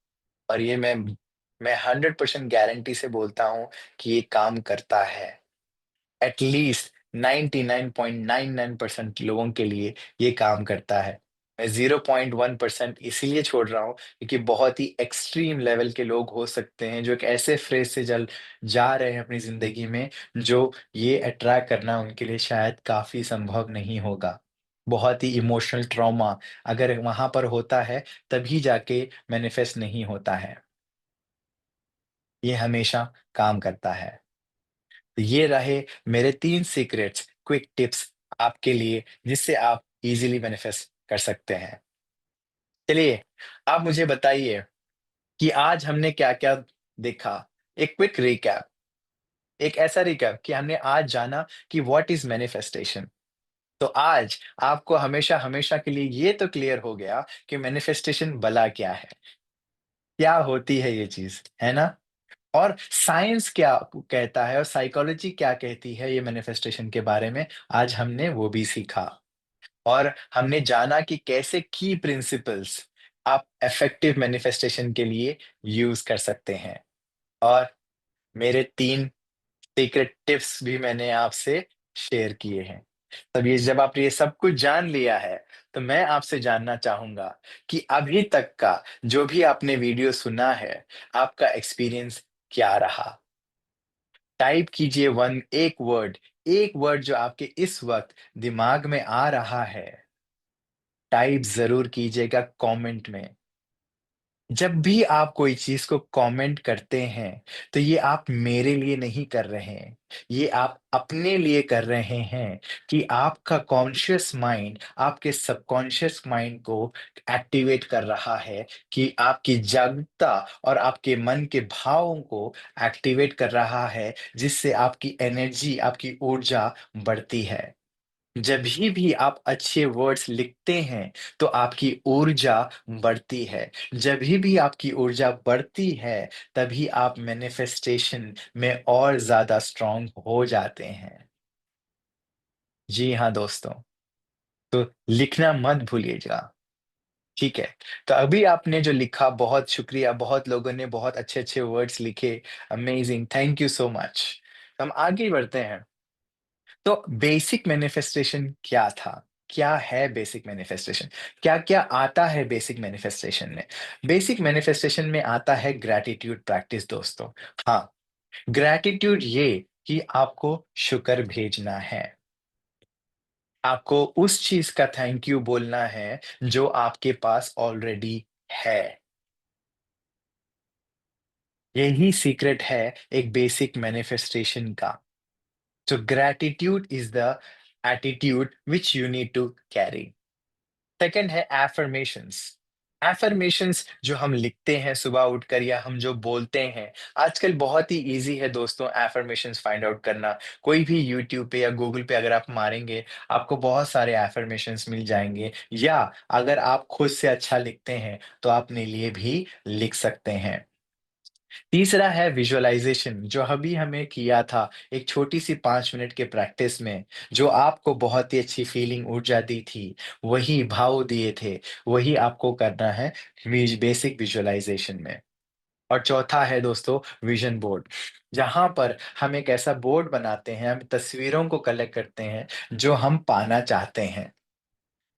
[SPEAKER 1] और ये मैं 100% गारंटी से बोलता हूं कि ये काम करता है। एटलीस्ट 99.99% लोगों के लिए ये काम करता है। मैं 0.1% इसीलिए छोड़ रहा हूँ क्योंकि बहुत ही एक्सट्रीम लेवल के लोग हो सकते हैं जो एक ऐसे फेज से जल जा रहे हैं अपनी जिंदगी में, जो ये अट्रैक्ट करना उनके लिए शायद काफी संभव नहीं होगा। बहुत ही इमोशनल ट्रॉमा अगर वहां पर होता है, तभी जाके मैनिफेस्ट नहीं होता है। ये हमेशा काम करता है। तो ये रहे मेरे 3 सीक्रेट्स, क्विक टिप्स आपके लिए, जिससे आप इजीली मैनिफेस्ट कर सकते हैं। चलिए, आप मुझे बताइए कि आज हमने क्या-क्या देखा? एक क्विक रिकैप, एक ऐसा रिकैप कि हमने आज जाना कि व्हाट इज़ मैनिफेस्टेशन। तो आज आपको हमेशा-हमेशा के लिए ये तो क्लियर हो गया कि मैनिफेस्टेशन भला क्या है? क्या होती है ये चीज़, है ना? और साइंस क्या कहता है और साइकोलॉजी क्या कहती है ये मैनिफेस्टेशन के बारे में, आज हमने वो भी सीखा। और हमने जाना कि कैसे की प्रिंसिपल्स आप इफेक्टिव मैनिफेस्टेशन के लिए यूज कर सकते हैं। और मेरे 3 सीक्रेट टिप्स भी मैंने आपसे शेयर किए हैं। तब ये जब आप ये सब कुछ जान लिया है, तो मैं आपसे जानना चाहूंगा कि अभी तक का जो भी आपने वीडियो सुना है, आपका एक्सपीरियंस क्या रहा? टाइप कीजिए एक वर्ड जो आपके इस वक्त दिमाग में आ रहा है, टाइप ज़रूर कीजिएगा कमेंट में। जब भी आप कोई चीज़ को कमेंट करते हैं, तो ये आप मेरे लिए नहीं कर रहे हैं। ये आप अपने लिए कर रहे हैं कि आपका कॉन्शियस माइंड आपके सबकॉन्शियस माइंड को एक्टिवेट कर रहा है, कि आपकी जागरूकता और आपके मन के भावों को एक्टिवेट कर रहा है, जिससे आपकी एनर्जी, आपकी ऊर्जा बढ़ती है। जब भी आप अच्छे वर्ड्स लिखते हैं, तो आपकी ऊर्जा बढ़ती है। जब भी आपकी ऊर्जा बढ़ती है, तभी आप मैनिफेस्टेशन में और ज़्यादा स्ट्रॉन्ग हो जाते हैं। जी हाँ दोस्तों, तो लिखना मत भूलिएगा, ठीक है? तो अभी आपने जो लिखा बहुत शुक्रिया, बहुत लोगों ने बहुत अच्छे-अच्छे वर्ड्स लिखे, amazing, thank you so much. हम आगे बढ़ते हैं। तो बेसिक मैनिफेस्टेशन क्या था? क्या है बेसिक मैनिफेस्टेशन? क्या-क्या आता है बेसिक मैनिफेस्टेशन में? बेसिक मैनिफेस्टेशन में आता है ग्रैटिट्यूड प्रैक्टिस दोस्तों। हाँ, ग्रैटिट्यूड ये कि आपको शुक्र भेजना है। आपको उस चीज़ का थैंक यू बोलना है जो आपके पास ऑलरेडी है। यही सीक्रेट है एक बेसिक मैनिफेस्टेशन का। So gratitude is the attitude which you need to carry. Second है एफर्मेशंस। एफर्मेशंस जो हम लिखते हैं सुबह उठकर या हम जो बोलते हैं, आजकल बहुत ही इजी है दोस्तों एफर्मेशंस फाइंड आउट करना। कोई भी यूट्यूब पे या गूगल पे अगर आप मारेंगे, आपको बहुत सारे एफर्मेशंस मिल जाएंगे, या अगर आप खुद से अच्छा लिखते हैं तो आप अपने लिए भी लिख सकते हैं। तीसरा है विजुअलाइजेशन, जो अभी हमें किया था एक छोटी सी 5 मिनट के प्रैक्टिस में, जो आपको बहुत ही अच्छी फीलिंग ऊर्जा दी थी, वही भाव दिए थे, वही आपको करना है बेसिक विजुअलाइजेशन में। और चौथा है दोस्तों विजन बोर्ड, जहां पर हम एक ऐसा बोर्ड बनाते हैं, हम तस्वीरों को कलेक्ट करते हैं जो हम पाना चाहते हैं।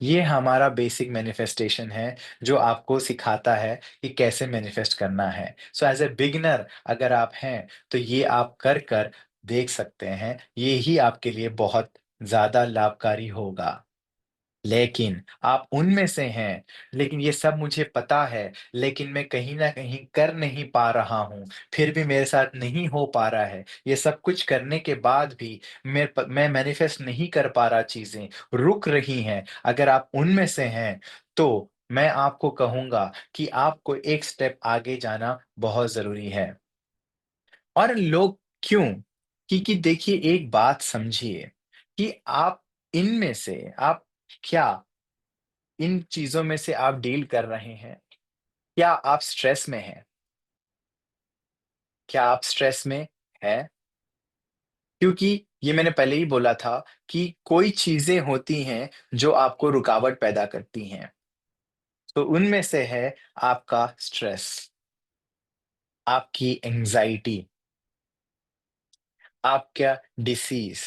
[SPEAKER 1] ये हमारा बेसिक मैनिफेस्टेशन है, जो आपको सिखाता है कि कैसे मैनिफेस्ट करना है। सो एज़ अ बिगिनर अगर आप हैं, तो ये आप कर कर देख सकते हैं। ये ही आपके लिए बहुत ज़्यादा लाभकारी होगा। लेकिन आप उनमें से हैं, लेकिन ये सब मुझे पता है, लेकिन मैं कहीं न कहीं कर नहीं पा रहा हूँ, फिर भी मेरे साथ नहीं हो पा रहा है। ये सब कुछ करने के बाद भी मैं मैनिफेस्ट नहीं कर पा रहा, चीज़ें रुक रही हैं। अगर आप उनमें से हैं, तो मैं आपको कहूँगा कि आपको एक स्टेप आगे जाना बहुत ज़रूरी है। और लोग क्यों? क्योंकि देखिए एक बात समझिए कि आप इनमें से आप क्या इन चीज़ों में से आप डील कर रहे हैं? क्या आप स्ट्रेस में हैं? क्या आप स्ट्रेस में हैं? क्योंकि ये मैंने पहले ही बोला था कि कोई चीज़ें होती हैं जो आपको रुकावट पैदा करती हैं। तो उनमें से है आपका स्ट्रेस, आपकी एंग्ज़ायटी, आपका डिसीज़,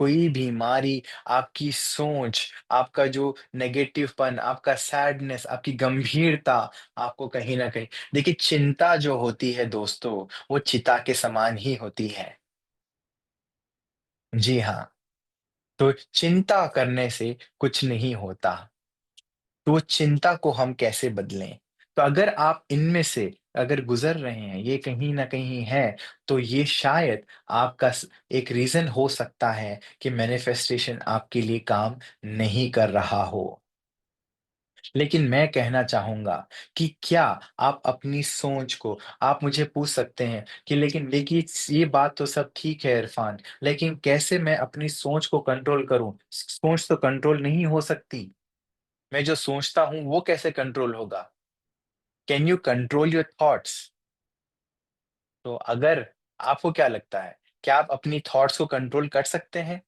[SPEAKER 1] कोई बीमारी, आपकी सोच, आपका जो नेगेटिवपन, आपका सैडनेस, आपकी गंभीरता, आपको कहीं न कहीं देखिए चिंता जो होती है दोस्तों, वो चिता के समान ही होती है। जी हाँ, तो चिंता करने से कुछ नहीं होता। तो वो चिंता को हम कैसे बदलें? तो अगर आप इनमें से अगर गुज़र रहे हैं, ये कहीं न कहीं है, तो ये शायद आपका एक रीज़न हो सकता है कि मैनिफेस्टेशन आपके लिए काम नहीं कर रहा हो। लेकिन मैं कहना चाहूँगा कि क्या आप अपनी सोच को आप मुझे पूछ सकते हैं कि लेकिन देखिए ये बात तो सब ठीक है इरफ़ान, लेकिन कैसे मैं अपनी सोच को कंट्रोल करूँ? सोच तो कंट्रोल नहीं हो सकती। मैं जो सोचता हूँ वो कैसे कंट्रोल होगा? Can you control your thoughts? तो अगर आपको क्या लगता है, क्या आप अपनी थॉट्स को कंट्रोल कर सकते हैं?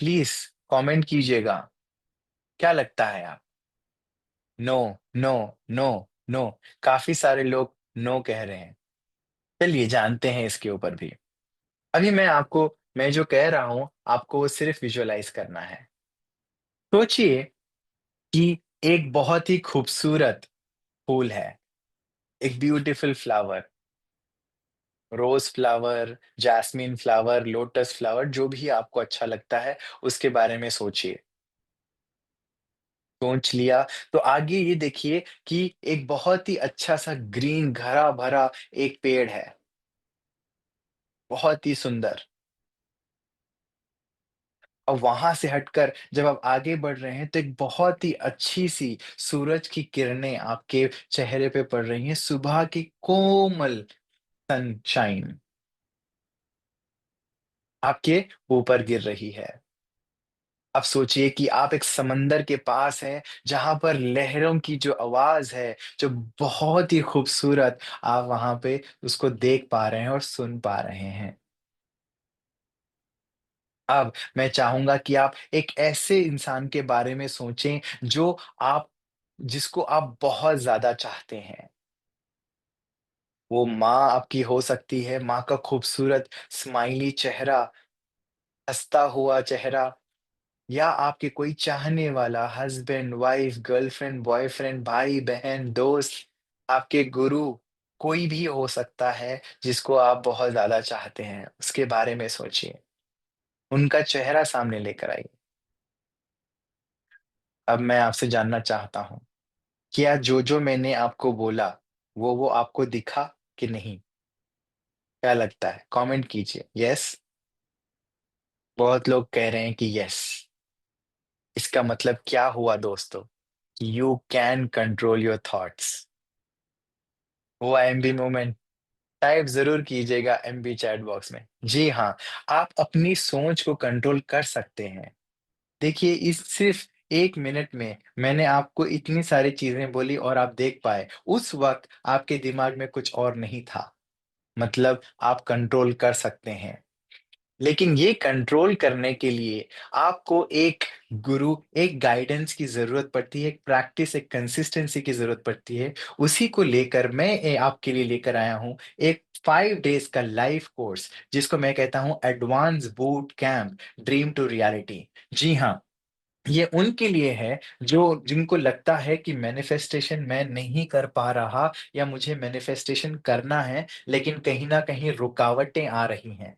[SPEAKER 1] प्लीज़ कमेंट कीजिएगा, क्या लगता है आप? नो, नो, नो, नो, काफ़ी सारे लोग नो कह रहे हैं। चलिए जानते हैं इसके ऊपर भी। अभी मैं जो कह रहा हूँ, आपको वो सिर्फ़ विज़ुअलाइज़ करना है। सोचिए कि एक बहुत ही खूबसूरत फूल है, एक beautiful flower, rose flower, jasmine flower, lotus flower, जो भी आपको अच्छा लगता है, उसके बारे में सोचिए। सोच लिया, तो आगे ये देखिए कि एक बहुत ही अच्छा सा ग्रीन हरा भरा एक पेड़ है, बहुत ही सुंदर। और वहां से हटकर जब आप आगे बढ़ रहे हैं तो एक बहुत ही अच्छी सी सूरज की किरणें आपके चेहरे पे पड़ रही हैं, सुबह की कोमल सनशाइन आपके ऊपर गिर रही है। अब सोचिए कि आप एक समंदर के पास हैं, जहां पर लहरों की जो आवाज है, जो बहुत ही खूबसूरत, आप वहां पे उसको देख पा रहे हैं और सुन पा रहे हैं। अब मैं चाहूंगा कि आप एक ऐसे इंसान के बारे में सोचें जो आप जिसको आप बहुत ज़्यादा चाहते हैं। वो माँ आपकी हो सकती है, माँ का खूबसूरत स्माइली चेहरा, हँसता हुआ चेहरा, या आपके कोई चाहने वाला हस्बैंड, वाइफ, गर्लफ्रेंड, बॉयफ्रेंड, भाई-बहन, दोस्त, आपके गुरु, कोई भी हो सकता है जिसको आप बहुत ज़्यादा चाहते हैं। उसके बारे में सोचिए, उनका चेहरा सामने लेकर आइए। अब मैं आपसे जानना चाहता हूँ, क्या जो-जो मैंने आपको बोला, वो आपको दिखा कि नहीं? क्या लगता है? कमेंट कीजिए, यस? बहुत लोग कह रहे हैं कि यस। इसका मतलब क्या हुआ दोस्तों? You can control your thoughts. वो आईएमपी मूवमेंट टाइप ज़रूर कीजिएगा एमबी चैट बॉक्स में। जी हाँ, आप अपनी सोच को कंट्रोल कर सकते हैं। देखिए, इस सिर्फ़ 1 मिनट में मैंने आपको इतनी सारी चीज़ें बोली और आप देख पाए। उस वक़्त आपके दिमाग में कुछ और नहीं था। मतलब आप कंट्रोल कर सकते हैं। लेकिन ये कंट्रोल करने के लिए आपको एक गुरु, एक गाइडेंस की ज़रूरत पड़ती है, एक प्रैक्टिस, एक कंसिस्टेंसी की ज़रूरत पड़ती है। उसी को लेकर मैं आपके लिए लेकर आया हूँ एक 5 डेज़ का लाइव कोर्स, जिसको मैं कहता हूँ advance boot camp dream to reality. जी हाँ, ये उनके लिए है जो जिनको लगता है कि मैनिफेस्टेशन मैं नहीं कर पा रहा, या मुझे मैनिफेस्टेशन करना है, लेकिन कहीं न कहीं रुकावटें आ रही हैं।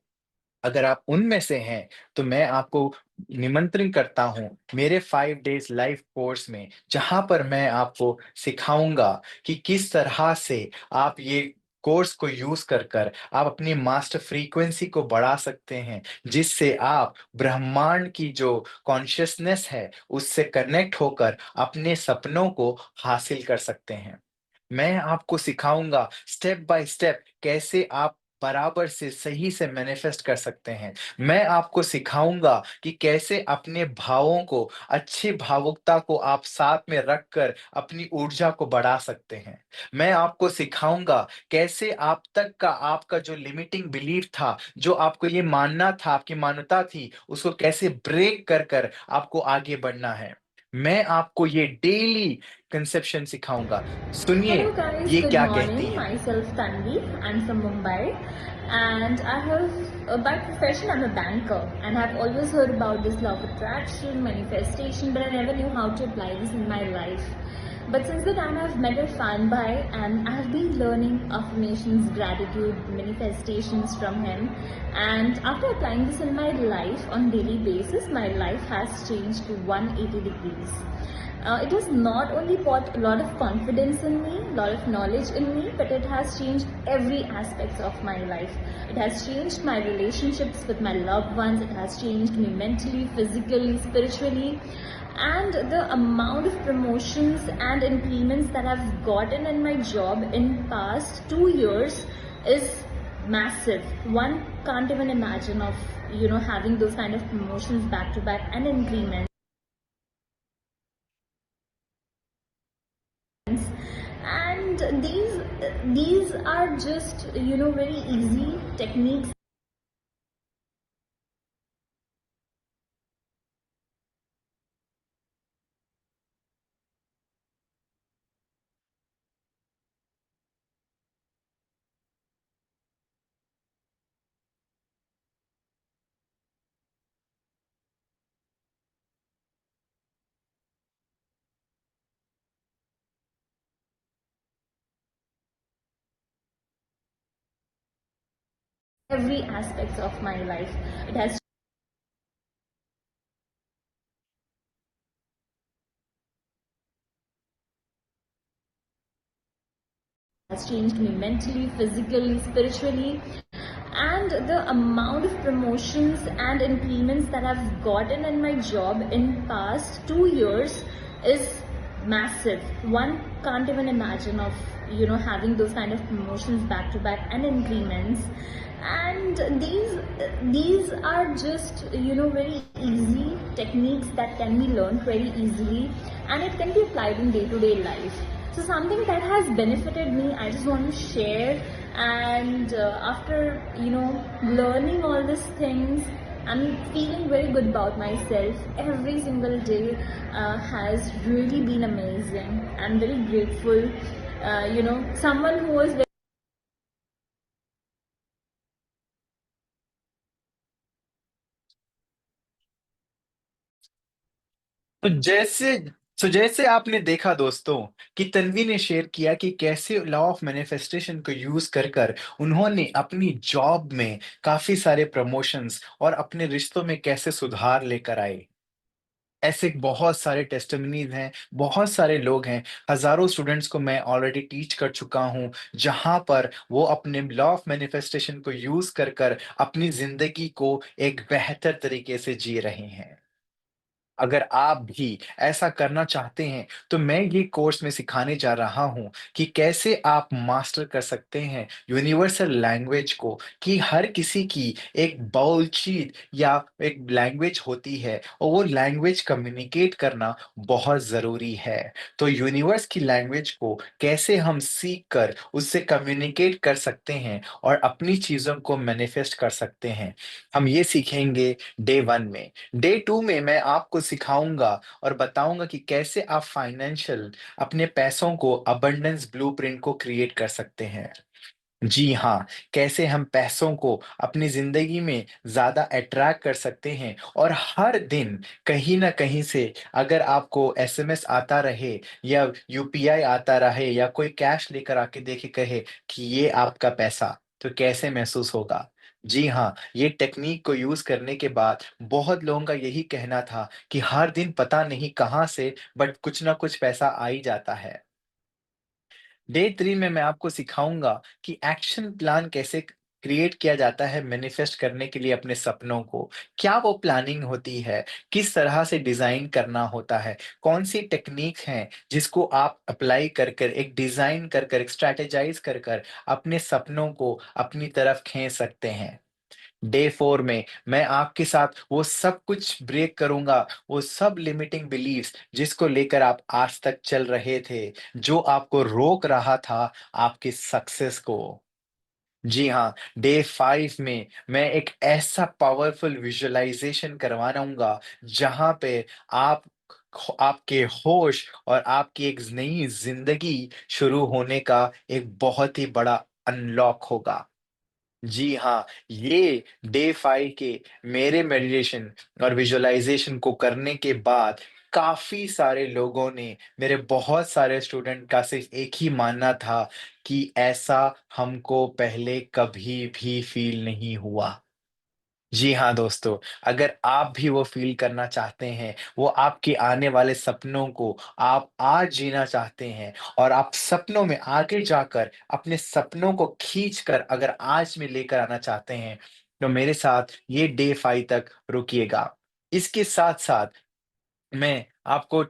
[SPEAKER 1] अगर आप उनमें से हैं, तो मैं आपको निमंत्रण करता हूँ मेरे 5 डेज़ लाइव कोर्स में, जहाँ पर मैं आपको सिखाऊँगा कि किस तरह से आप ये कोर्स को यूज़ कर आप अपनी मास्टर फ्रीक्वेंसी को बढ़ा सकते हैं, जिससे आप ब्रह्मांड की जो कॉन्शसनेस है, उससे कनेक्ट होकर अपने सपनों को हासिल कर सकते हैं। मैं आपको सिखाऊँगा स्टेप बाय स्टेप कैसे आप बराबर से सही से मैनिफेस्ट कर सकते हैं। मैं आपको सिखाऊँगा कि कैसे अपने भावों को, अच्छी भावुकता को आप साथ में रखकर अपनी ऊर्जा को बढ़ा सकते हैं। मैं आपको सिखाऊँगा कैसे आप तक का आपका जो लिमिटिंग बिलीफ था, जो आपको ये मानना था, आपकी मान्यता थी, उसको कैसे ब्रेक कर आपको आगे बढ़ना है। मैं आपको ये डेली कंसेप्शन सिखाऊँगा।
[SPEAKER 3] Hello
[SPEAKER 1] सुनिए,
[SPEAKER 3] guys,
[SPEAKER 1] ये
[SPEAKER 3] good
[SPEAKER 1] क्या कहती
[SPEAKER 3] morning.
[SPEAKER 1] है।
[SPEAKER 3] Myself Tanvi. I'm from Mumbai and I have by profession I'm a banker and I've always heard about this law of attraction, manifestation, but I never knew how to apply this in my life. But since the time I've met a fan by and I've been learning affirmations, gratitude, manifestations from him, and after applying this in my life on daily basis, my life has changed to 180 degrees. It has not only brought a lot of confidence in me, a lot of knowledge in me, but it has changed every aspect of my life. It has changed my relationships with my loved ones. It has changed me mentally, physically, spiritually. And the amount of promotions and increments that I've gotten in my job in past 2 years is massive. One can't even imagine of having those kind of promotions back to back and increments. And these are just very easy techniques. Every aspects of my life, it has has changed me mentally, physically, spiritually, and the amount of promotions and increments that I've gotten in my job in past 2 years is massive. One can't even imagine of having those kind of promotions back to back and increments. And these are just very easy techniques that can be learned very easily, and it can be applied in day-to-day life. So something that has benefited me, I just want to share. And after learning all these things, I'm feeling very good about myself. Every single day has really been amazing. I'm very grateful. Someone who was
[SPEAKER 1] तो जैसे आपने देखा दोस्तों कि तन्वी ने share किया कि कैसे लॉ ऑफ मैनिफेस्टेशन को यूज कर कर उन्होंने अपनी जॉब में काफी सारे प्रमोशंस और अपने रिश्तों में कैसे सुधार लेकर आए। ऐसे बहुत सारे टेस्टिमनीज हैं, बहुत सारे लोग हैं, हजारों स्टूडेंट्स को मैं ऑलरेडी टीच कर चुका हूं, जहां पर वो अपने लॉ ऑफ मैनिफेस्टेशन को यूज कर कर अपनी जिंदगी को एक बेहतर तरीके से जी रहे हैं। अगर आप भी ऐसा करना चाहते हैं, तो मैं ये कोर्स में सिखाने जा रहा हूँ कि कैसे आप मास्टर कर सकते हैं यूनिवर्सल लैंग्वेज को, कि हर किसी की एक बातचीत या एक लैंग्वेज होती है और वो लैंग्वेज कम्युनिकेट करना बहुत ज़रूरी है। तो यूनिवर्स की लैंग्वेज को कैसे हम सीख कर उससे कम्युनिकेट कर सकते हैं और अपनी चीज़ों को मैनिफेस्ट कर सकते हैं, हम ये सीखेंगे डे 1 में। डे 2 में मैं आपको सिखाऊँगा और बताऊँगा कि कैसे आप फाइनेंशियल अपने पैसों को अबंडेंस ब्लूप्रिंट को क्रिएट कर सकते हैं। जी हाँ, कैसे हम पैसों को अपनी ज़िंदगी में ज़्यादा अट्रैक्ट कर सकते हैं और हर दिन कहीं न कहीं से अगर आपको एसएमएस आता रहे या यूपीआई आता रहे या कोई कैश लेकर आके देके कहे कि ये आपका पैसा, तो कैसे महसूस होगा? जी हाँ, ये टेक्नीक को यूज़ करने के बाद बहुत लोगों का यही कहना था कि हर दिन पता नहीं कहाँ से बट कुछ ना कुछ पैसा आ ही जाता है। डे 3 में मैं आपको सिखाऊँगा कि एक्शन प्लान कैसे क्रिएट किया जाता है मैनिफेस्ट करने के लिए अपने सपनों को। क्या वो प्लानिंग होती है? किस तरह से डिज़ाइन करना होता है? कौन-सी टेक्नीक हैं जिसको आप अप्लाई कर कर, एक डिज़ाइन कर कर, एक स्ट्रैटेजाइज़ कर कर अपने सपनों को अपनी तरफ खींच सकते हैं? डे 4 में मैं आपके साथ वो सब कुछ ब्रेक करूँगा, वो सब लिमिटिंग बिलीफ्स जिसको लेकर आप आज तक चल रहे थे, जो आपको रोक रहा था आपकी सक्सेस को। जी हाँ, डे 5 में मैं एक ऐसा पावरफुल विजुअलाइज़ेशन करवाऊँगा, जहाँ पे आप आपके होश और आपकी एक नई ज़िंदगी शुरू होने का एक बहुत ही बड़ा अनलॉक होगा। जी हाँ, ये डे 5 के मेरे मेडिटेशन और विजुअलाइज़ेशन को करने के बाद काफ़ी सारे लोगों ने, मेरे बहुत सारे स्टूडेंट का सिर्फ़ एक ही मानना था कि ऐसा हमको पहले कभी भी फ़ील नहीं हुआ। जी हाँ दोस्तों, अगर आप भी वो फ़ील करना चाहते हैं, वो आपके आने वाले सपनों को आप आज जीना चाहते हैं और आप सपनों में आगे जाकर अपने सपनों को खींच कर अगर आज में लेकर आना चाहते हैं, तो मेरे साथ ये डे 5 तक रुकिएगा। इसके साथ-साथ मैं आपको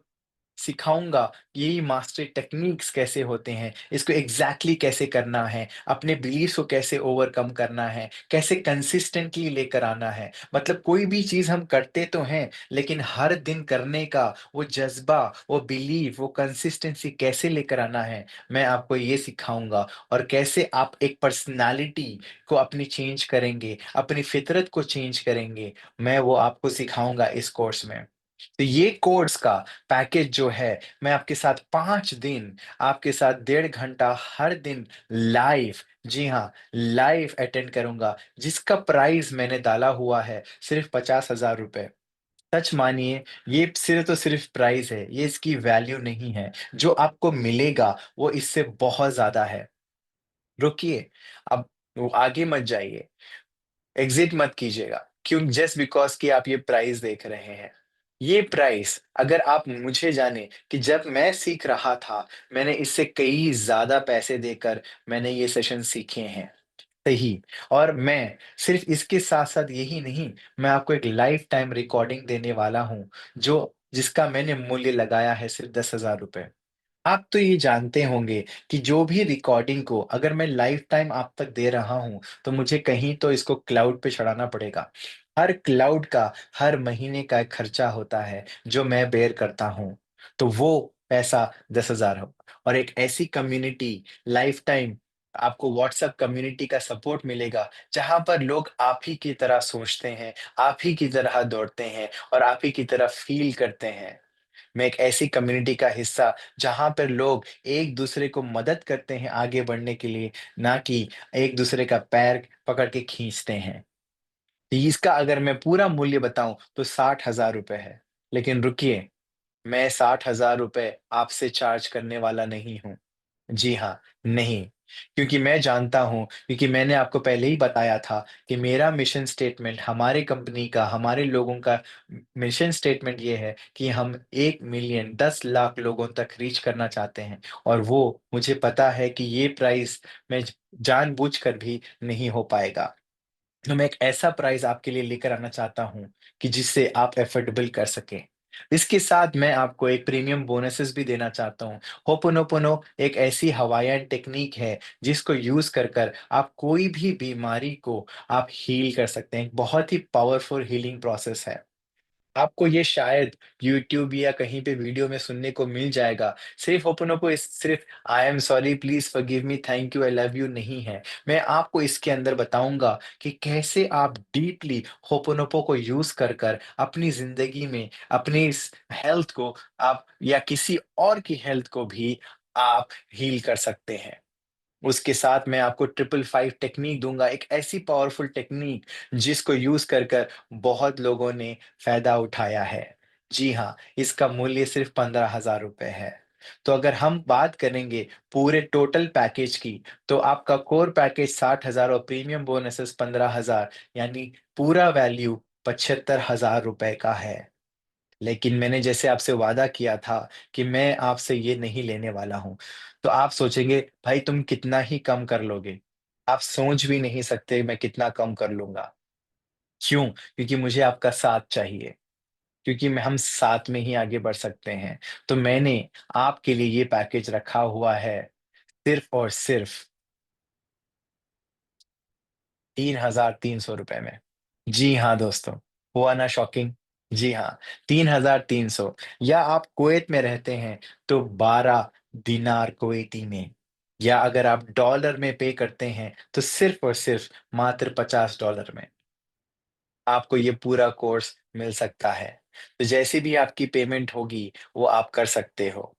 [SPEAKER 1] सिखाऊँगा ये मास्टर टेक्निक्स कैसे होते हैं, इसको एग्ज़ैक्टली कैसे करना है, अपने बिलीव्स को कैसे ओवरकम करना है, कैसे कंसिस्टेंटली लेकर आना है। मतलब कोई भी चीज़ हम करते तो हैं, लेकिन हर दिन करने का वो जज़्बा, वो बिलीव, वो कंसिस्टेंसी कैसे लेकर आना है, मैं आपको ये सिखाऊँगा और कैसे आप एक पर्सनैलिटी को अपनी चेंज करेंगे, अपनी फ़ितरत को चेंज करेंगे, मैं वो आपको सिखाऊँगा इस कोर्स में। तो ये कोर्स का पैकेज जो है, मैं आपके साथ 5 दिन, आपके साथ 1.5 घंटा हर दिन लाइव, जी हाँ, लाइव अटेंड करूँगा, जिसका प्राइस मैंने डाला हुआ है सिर्फ़ ₹50,000। सच मानिए, ये सिर्फ़ तो सिर्फ़ प्राइस है, ये इसकी वैल्यू नहीं है। जो आपको मिलेगा, वो इससे बहुत ज़्यादा है। रुकिए, अब वो आगे मत जाइए, एग्ज़िट मत कीजिएगा, क्यों जस्ट बिकॉज़ कि आप ये प्राइस देख रहे हैं। ये प्राइस अगर आप मुझे जाने कि जब मैं सीख रहा था, मैंने इससे कई ज़्यादा पैसे देकर मैंने ये सेशन सीखे हैं। सही। और मैं सिर्फ़ इसके साथ-साथ यही नहीं, मैं आपको एक लाइफ़ टाइम रिकॉर्डिंग देने वाला हूँ, जो जिसका मैंने मूल्य लगाया है सिर्फ़ ₹10,000। आप तो ये जानते होंगे कि जो भी रिकॉर्डिंग को अगर मैं लाइफ़ टाइम आप तक दे रहा हूँ, तो मुझे कहीं तो इसको क्लाउड पे चढ़ाना पड़ेगा। हर क्लाउड का हर महीने का एक खर्चा होता है, जो मैं बेयर करता हूँ। तो वो पैसा 10,000 हो और एक ऐसी कम्युनिटी लाइफ़ टाइम आपको व्हाट्सएप कम्युनिटी का सपोर्ट मिलेगा, जहाँ पर लोग आप ही की तरह सोचते हैं, आप ही की तरह दौड़ते हैं और आप ही की तरह फ़ील करते हैं। मैं एक ऐसी कम्युनिटी का हिस्सा जहाँ पर लोग एक-दूसरे को मदद करते हैं आगे बढ़ने के लिए, ना कि एक-दूसरे का पैर पकड़ के खींचते हैं। इसका अगर मैं पूरा मूल्य बताऊँ तो ₹60,000 है। लेकिन रुकिए, मैं ₹60,000 आपसे चार्ज करने वाला नहीं हूँ। जी हाँ, नहीं, क्योंकि मैं जानता हूँ क्योंकि मैंने आपको पहले ही बताया था कि मेरा मिशन स्टेटमेंट हमारे कंपनी का, हमारे लोगों का मिशन स्टेटमेंट ये है कि हम 1 मिलियन 10 लाख लोगों तक रीच करना चाहते हैं और वो मुझे पता है कि ये प्राइस मैं जानबूझकर भी नहीं हो पाएगा। तो मैं एक ऐसा प्राइज़ आपके लिए लेकर आना चाहता हूँ कि जिससे आप अफ़ोर्डेबल कर सकें। इसके साथ मैं आपको एक प्रीमियम बोनसेस भी देना चाहता हूँ। होपोनोपोनो एक ऐसी हवाईयन टेक्नीक है जिसको यूज़ कर आप कोई भी बीमारी को आप हील कर सकते हैं। एक बहुत ही पावरफुल हीलिंग प्रोसेस है। आपको ये शायद यूट्यूब या कहीं पे वीडियो में सुनने को मिल जाएगा। सिर्फ़ होपोनोपो इस सिर्फ़ I am sorry, please forgive me, thank you, I love you नहीं है। मैं आपको इसके अंदर बताऊँगा कि कैसे आप डीपली होपोनोपो को यूज़ कर अपनी ज़िंदगी में अपनी इस हेल्थ को आप या किसी और की हेल्थ को भी आप हील कर सकते हैं। उसके साथ मैं आपको ट्रिपल 5 टेक्नीक दूँगा, एक ऐसी पावरफुल टेक्नीक जिसको यूज़ कर बहुत लोगों ने फ़ायदा उठाया है। जी हाँ, इसका मूल्य सिर्फ़ ₹15,000 है। तो अगर हम बात करेंगे पूरे टोटल पैकेज की, तो आपका कोर पैकेज 60,000 और प्रीमियम बोनसेस 15,000 यानी पूरा वैल्यू ₹75,000 का है। लेकिन मैंने जैसे आपसे वादा किया था कि मैं आपसे ये नहीं लेने वाला हूँ। तो आप सोचेंगे, भाई तुम कितना ही कम कर लोगे? आप सोच भी नहीं सकते मैं कितना कम कर लूँगा। क्यों? क्योंकि मुझे आपका साथ चाहिए, क्योंकि हम साथ में ही आगे बढ़ सकते हैं। तो मैंने आपके लिए ये पैकेज रखा हुआ है सिर्फ़ और सिर्फ़ ₹3,300 में। जी हाँ, दोस्तों, हुआ ना शॉकिंग? जी हाँ, 3,300 या आप कुवैत में रहते हैं तो 12 दीनार कुवैती में या अगर आप डॉलर में पे करते हैं तो सिर्फ़ और सिर्फ़ मात्र $50 में आपको ये पूरा कोर्स मिल सकता है। तो जैसी भी आपकी पेमेंट होगी, वो आप कर सकते हो।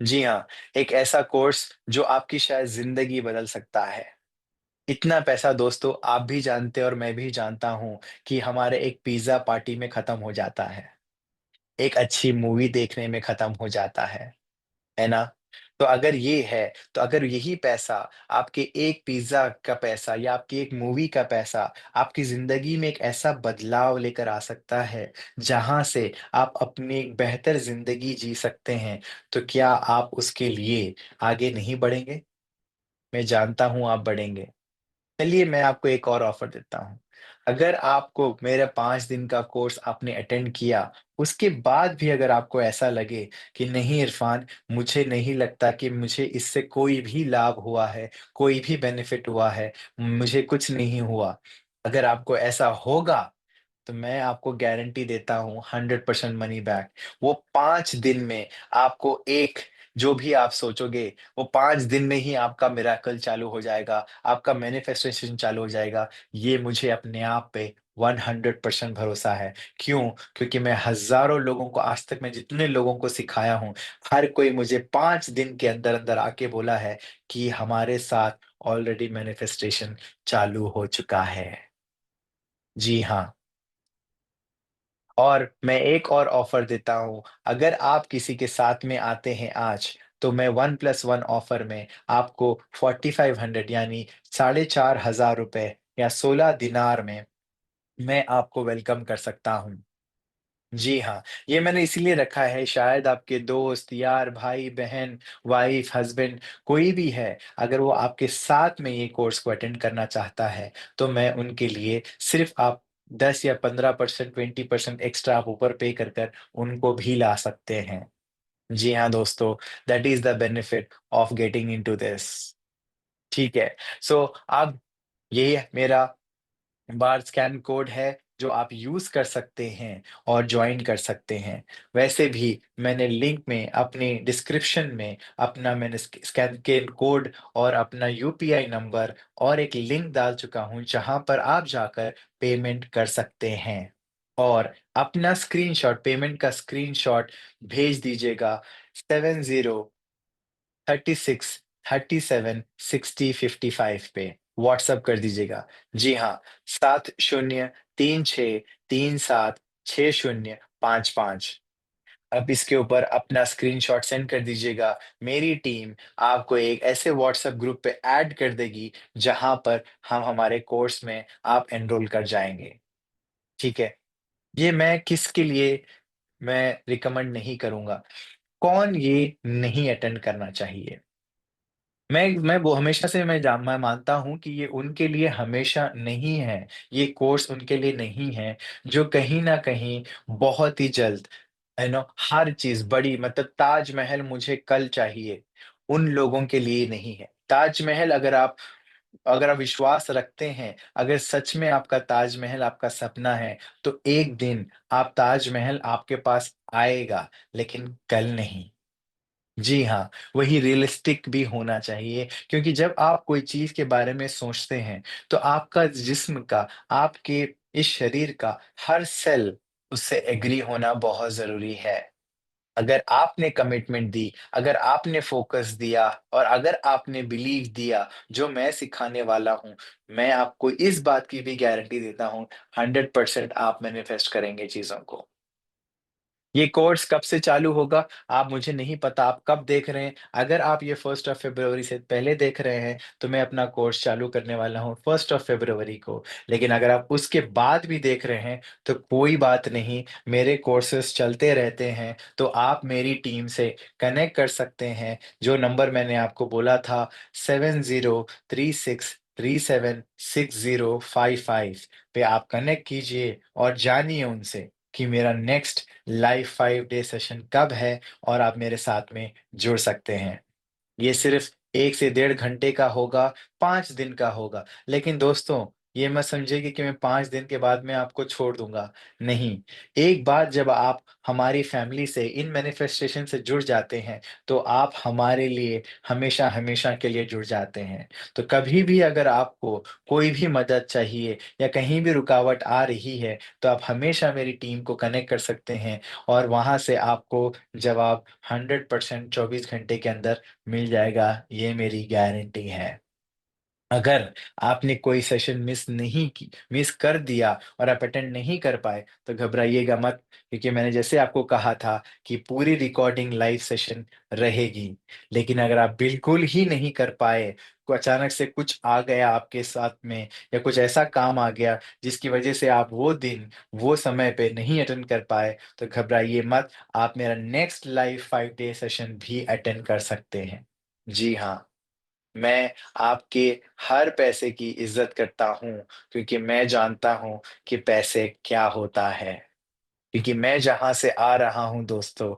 [SPEAKER 1] जी हाँ, एक ऐसा कोर्स जो आपकी शायद ज़िंदगी बदल सकता है। इतना पैसा दोस्तों आप भी जानते हैं और मैं भी जानता हूँ कि हमारे एक पिज़्ज़ा पार्टी में खत्म हो जाता है। एक अच्छी मूवी देखने में खत्म हो जाता है ना? तो अगर ये है, तो अगर यही पैसा आपके एक पिज़्ज़ा का पैसा या आपकी एक मूवी का पैसा आपकी ज़िंदगी में एक ऐसा बदलाव लेकर आ सकता है, जहाँ से आप अपनी एक बेहतर ज़िंदगी जी सकते हैं, तो क्या आप उसके लिए आगे नहीं बढ़ेंगे? मैं जानता हूँ आप बढ़ेंगे। चलिए मैं आपको एक और ऑफ़र देता हूँ। अगर आपको मेरा 5 दिन का कोर्स आपने अटेंड किया, उसके बाद भी अगर आपको ऐसा लगे कि नहीं इरफ़ान, मुझे नहीं लगता कि मुझे इससे कोई भी लाभ हुआ है, कोई भी बेनिफिट हुआ है, मुझे कुछ नहीं हुआ। अगर आपको ऐसा होगा तो मैं आपको गारंटी देता हूँ 100% मनी बैक। वो 5 दिन में आपको एक जो भी आप सोचोगे, वो 5 दिन में ही आपका मिरेकल चालू हो जाएगा, आपका मैनिफेस्टेशन चालू हो जाएगा। ये मुझे अपने आप पे 100% भरोसा है। क्यों? क्योंकि मैं हज़ारों लोगों को आज तक मैं जितने लोगों को सिखाया हूँ, हर कोई मुझे 5 दिन के अंदर-अंदर आके बोला है कि हमारे साथ ऑलरेडी मैनिफेस्टेशन चालू हो चुका है। जी हाँ। और मैं एक और ऑफ़र देता हूँ, अगर आप किसी के साथ में आते हैं आज, तो मैं 1 प्लस 1 ऑफ़र में आपको 4500 यानी ₹4,500 या 16 दीनार में मैं आपको वेलकम कर सकता हूँ। जी हाँ, ये मैंने इसीलिए रखा है शायद आपके दोस्त, यार, भाई-बहन, वाइफ़, हस्बैंड कोई भी है, अगर वो आपके साथ में ये कोर्स को अटेंड करना चाहता है, तो मैं उनके लिए सिर्फ़ आप 10 या 15% 20% एक्स्ट्रा आप ऊपर पे कर कर उनको भी ला सकते हैं। जी हाँ दोस्तों, that is the benefit of getting into this. ठीक है, सो अब ये मेरा बार स्कैन कोड है जो आप यूज़ कर सकते हैं और जॉइन कर सकते हैं। वैसे भी मैंने लिंक में अपनी डिस्क्रिप्शन में अपना मैंने स्कैन के कोड और अपना यूपीआई नंबर और एक लिंक डाल चुका हूँ जहाँ पर आप जाकर पेमेंट कर सकते हैं। और अपना स्क्रीनशॉट पेमेंट का स्क्रीनशॉट भेज दीजिएगा 70 36 37 60 55 पे व्हाट्सएप कर दीजिएगा। जी हाँ, 7036376055। अब इसके ऊपर अपना स्क्रीनशॉट सेंड कर दीजिएगा। मेरी टीम आपको एक ऐसे व्हाट्सएप ग्रुप पे ऐड कर देगी, जहाँ पर हम हमारे कोर्स में आप एनरोल कर जाएँगे। ठीक है? ये मैं किसके लिए मैं रिकमेंड नहीं करूँगा। कौन ये नहीं अटेंड करना चाहिए? मैं वो हमेशा से मैं मानता हूँ कि ये उनके लिए हमेशा नहीं है, ये कोर्स उनके लिए नहीं है, जो कहीं न कहीं बहुत ही जल्द हर चीज़ बड़ी मतलब ताजमहल मुझे कल चाहिए, उन लोगों के लिए नहीं है। ताजमहल अगर आप विश्वास रखते हैं, अगर सच में आपका ताजमहल आपका सपना है, तो एक दिन आप ताजमहल आपके पास आएगा, लेकिन कल नहीं। जी हाँ, वही रियलिस्टिक भी होना चाहिए क्योंकि जब आप कोई चीज़ के बारे में सोचते हैं, तो आपका जिस्म का, आपके इस शरीर का हर सेल उससे एग्री होना बहुत ज़रूरी है। अगर आपने कमिटमेंट दी, अगर आपने फ़ोकस दिया और अगर आपने बिलीव दिया, जो मैं सिखाने वाला हूँ, मैं आपको इस बात की भी गारंटी देता हूँ, 100% आप मैनिफेस्ट करेंगे चीज़ों को। ये कोर्स कब से चालू होगा, आप मुझे नहीं पता आप कब देख रहे हैं। अगर आप ये 1st ऑफ फ़रवरी से पहले देख रहे हैं, तो मैं अपना कोर्स चालू करने वाला हूँ 1st ऑफ फ़रवरी को। लेकिन अगर आप उसके बाद भी देख रहे हैं, तो कोई बात नहीं, मेरे कोर्सेज़ चलते रहते हैं, तो आप मेरी टीम से कनेक्ट कर सकते हैं। जो नंबर मैंने आपको बोला था 7036376055 पे आप कनेक्ट कीजिए और जानिए उनसे कि मेरा नेक्स्ट लाइव 5 डे सेशन कब है और आप मेरे साथ में जुड़ सकते हैं। ये सिर्फ़ 1 से डेढ़ घंटे का होगा, 5 दिन का होगा। लेकिन दोस्तों, ये मत समझिए कि मैं 5 दिन के बाद मैं आपको छोड़ दूँगा। नहीं, एक बार जब आप हमारी फ़ैमिली से इन मैनिफेस्टेशन से जुड़ जाते हैं, तो आप हमारे लिए हमेशा-हमेशा के लिए जुड़ जाते हैं। तो कभी भी अगर आपको कोई भी मदद चाहिए या कहीं भी रुकावट आ रही है, तो आप हमेशा मेरी टीम को कनेक्ट कर सकते हैं और वहाँ से आपको जवाब 100% 24 घंटे के अंदर मिल जाएगा, ये मेरी गारंटी है। अगर आपने कोई सेशन मिस कर दिया और आप अटेंड नहीं कर पाए, तो घबराइएगा मत क्योंकि मैंने जैसे आपको कहा था कि पूरी रिकॉर्डिंग लाइव सेशन रहेगी। लेकिन अगर आप बिल्कुल ही नहीं कर पाए, को अचानक से कुछ आ गया आपके साथ में या कुछ ऐसा काम आ गया जिसकी वजह से आप वो दिन, वो समय पे नहीं अटेंड कर पाए, तो घबराइए मत, आप मेरा नेक्स्ट लाइव 5 डे सेशन भी अटेंड कर सकते हैं। जी हाँ। मैं आपके हर पैसे की इज़्ज़त करता हूँ, क्योंकि मैं जानता हूँ कि पैसे क्या होता है। क्योंकि मैं जहाँ से आ रहा हूँ दोस्तों,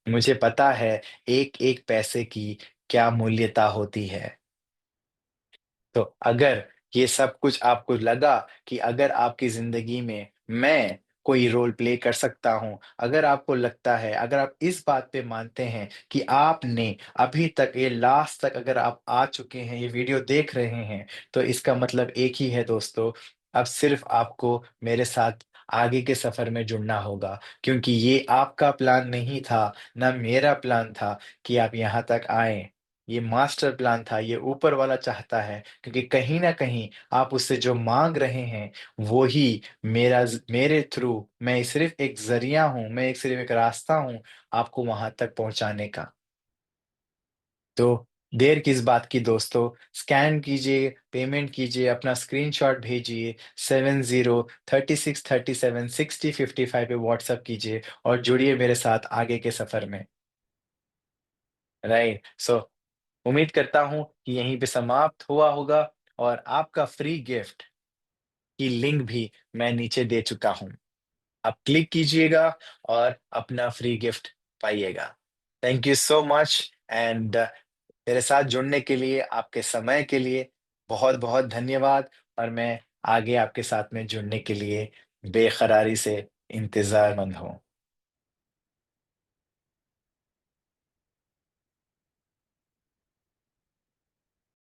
[SPEAKER 1] मुझे पता है एक-एक पैसे की क्या मूल्यता होती है। तो अगर ये सब कुछ आपको लगा कि अगर आपकी ज़िंदगी में मैं कोई रोल प्ले कर सकता हूँ, अगर आपको लगता है, अगर आप इस बात पे मानते हैं कि आपने अभी तक ये लास्ट तक अगर आप आ चुके हैं, ये वीडियो देख रहे हैं, तो इसका मतलब एक ही है दोस्तों, अब सिर्फ़ आपको मेरे साथ आगे के सफ़र में जुड़ना होगा। क्योंकि ये आपका प्लान नहीं था, ना मेरा प्लान था कि आप यहाँ तक आएँ। ये मास्टर प्लान था, ये ऊपर वाला चाहता है क्योंकि कहीं न कहीं आप उससे जो माँग रहे हैं, वो ही मेरे थ्रू मैं सिर्फ़ एक ज़रिया हूँ, मैं एक सिर्फ़ एक रास्ता हूँ आपको वहाँ तक पहुँचाने का। तो देर किस बात की दोस्तों, स्कैन कीजिए, पेमेंट कीजिए, अपना स्क्रीनशॉट भेजिए, 7036376055 पे व्हाट्सएप कीजिए और जुड़िए मेरे साथ आगे के सफर में। राइट, सो उम्मीद करता हूँ कि यहीं पे समाप्त हुआ होगा और आपका फ्री गिफ्ट की लिंक भी मैं नीचे दे चुका हूँ। आप क्लिक कीजिएगा और अपना फ्री गिफ्ट पाइएगा। Thank you so much and मेरे साथ जुड़ने के लिए, आपके समय के लिए बहुत-बहुत धन्यवाद और मैं आगे आपके साथ में जुड़ने के लिए बेखरारी से इंतज़ारमंद हूँ।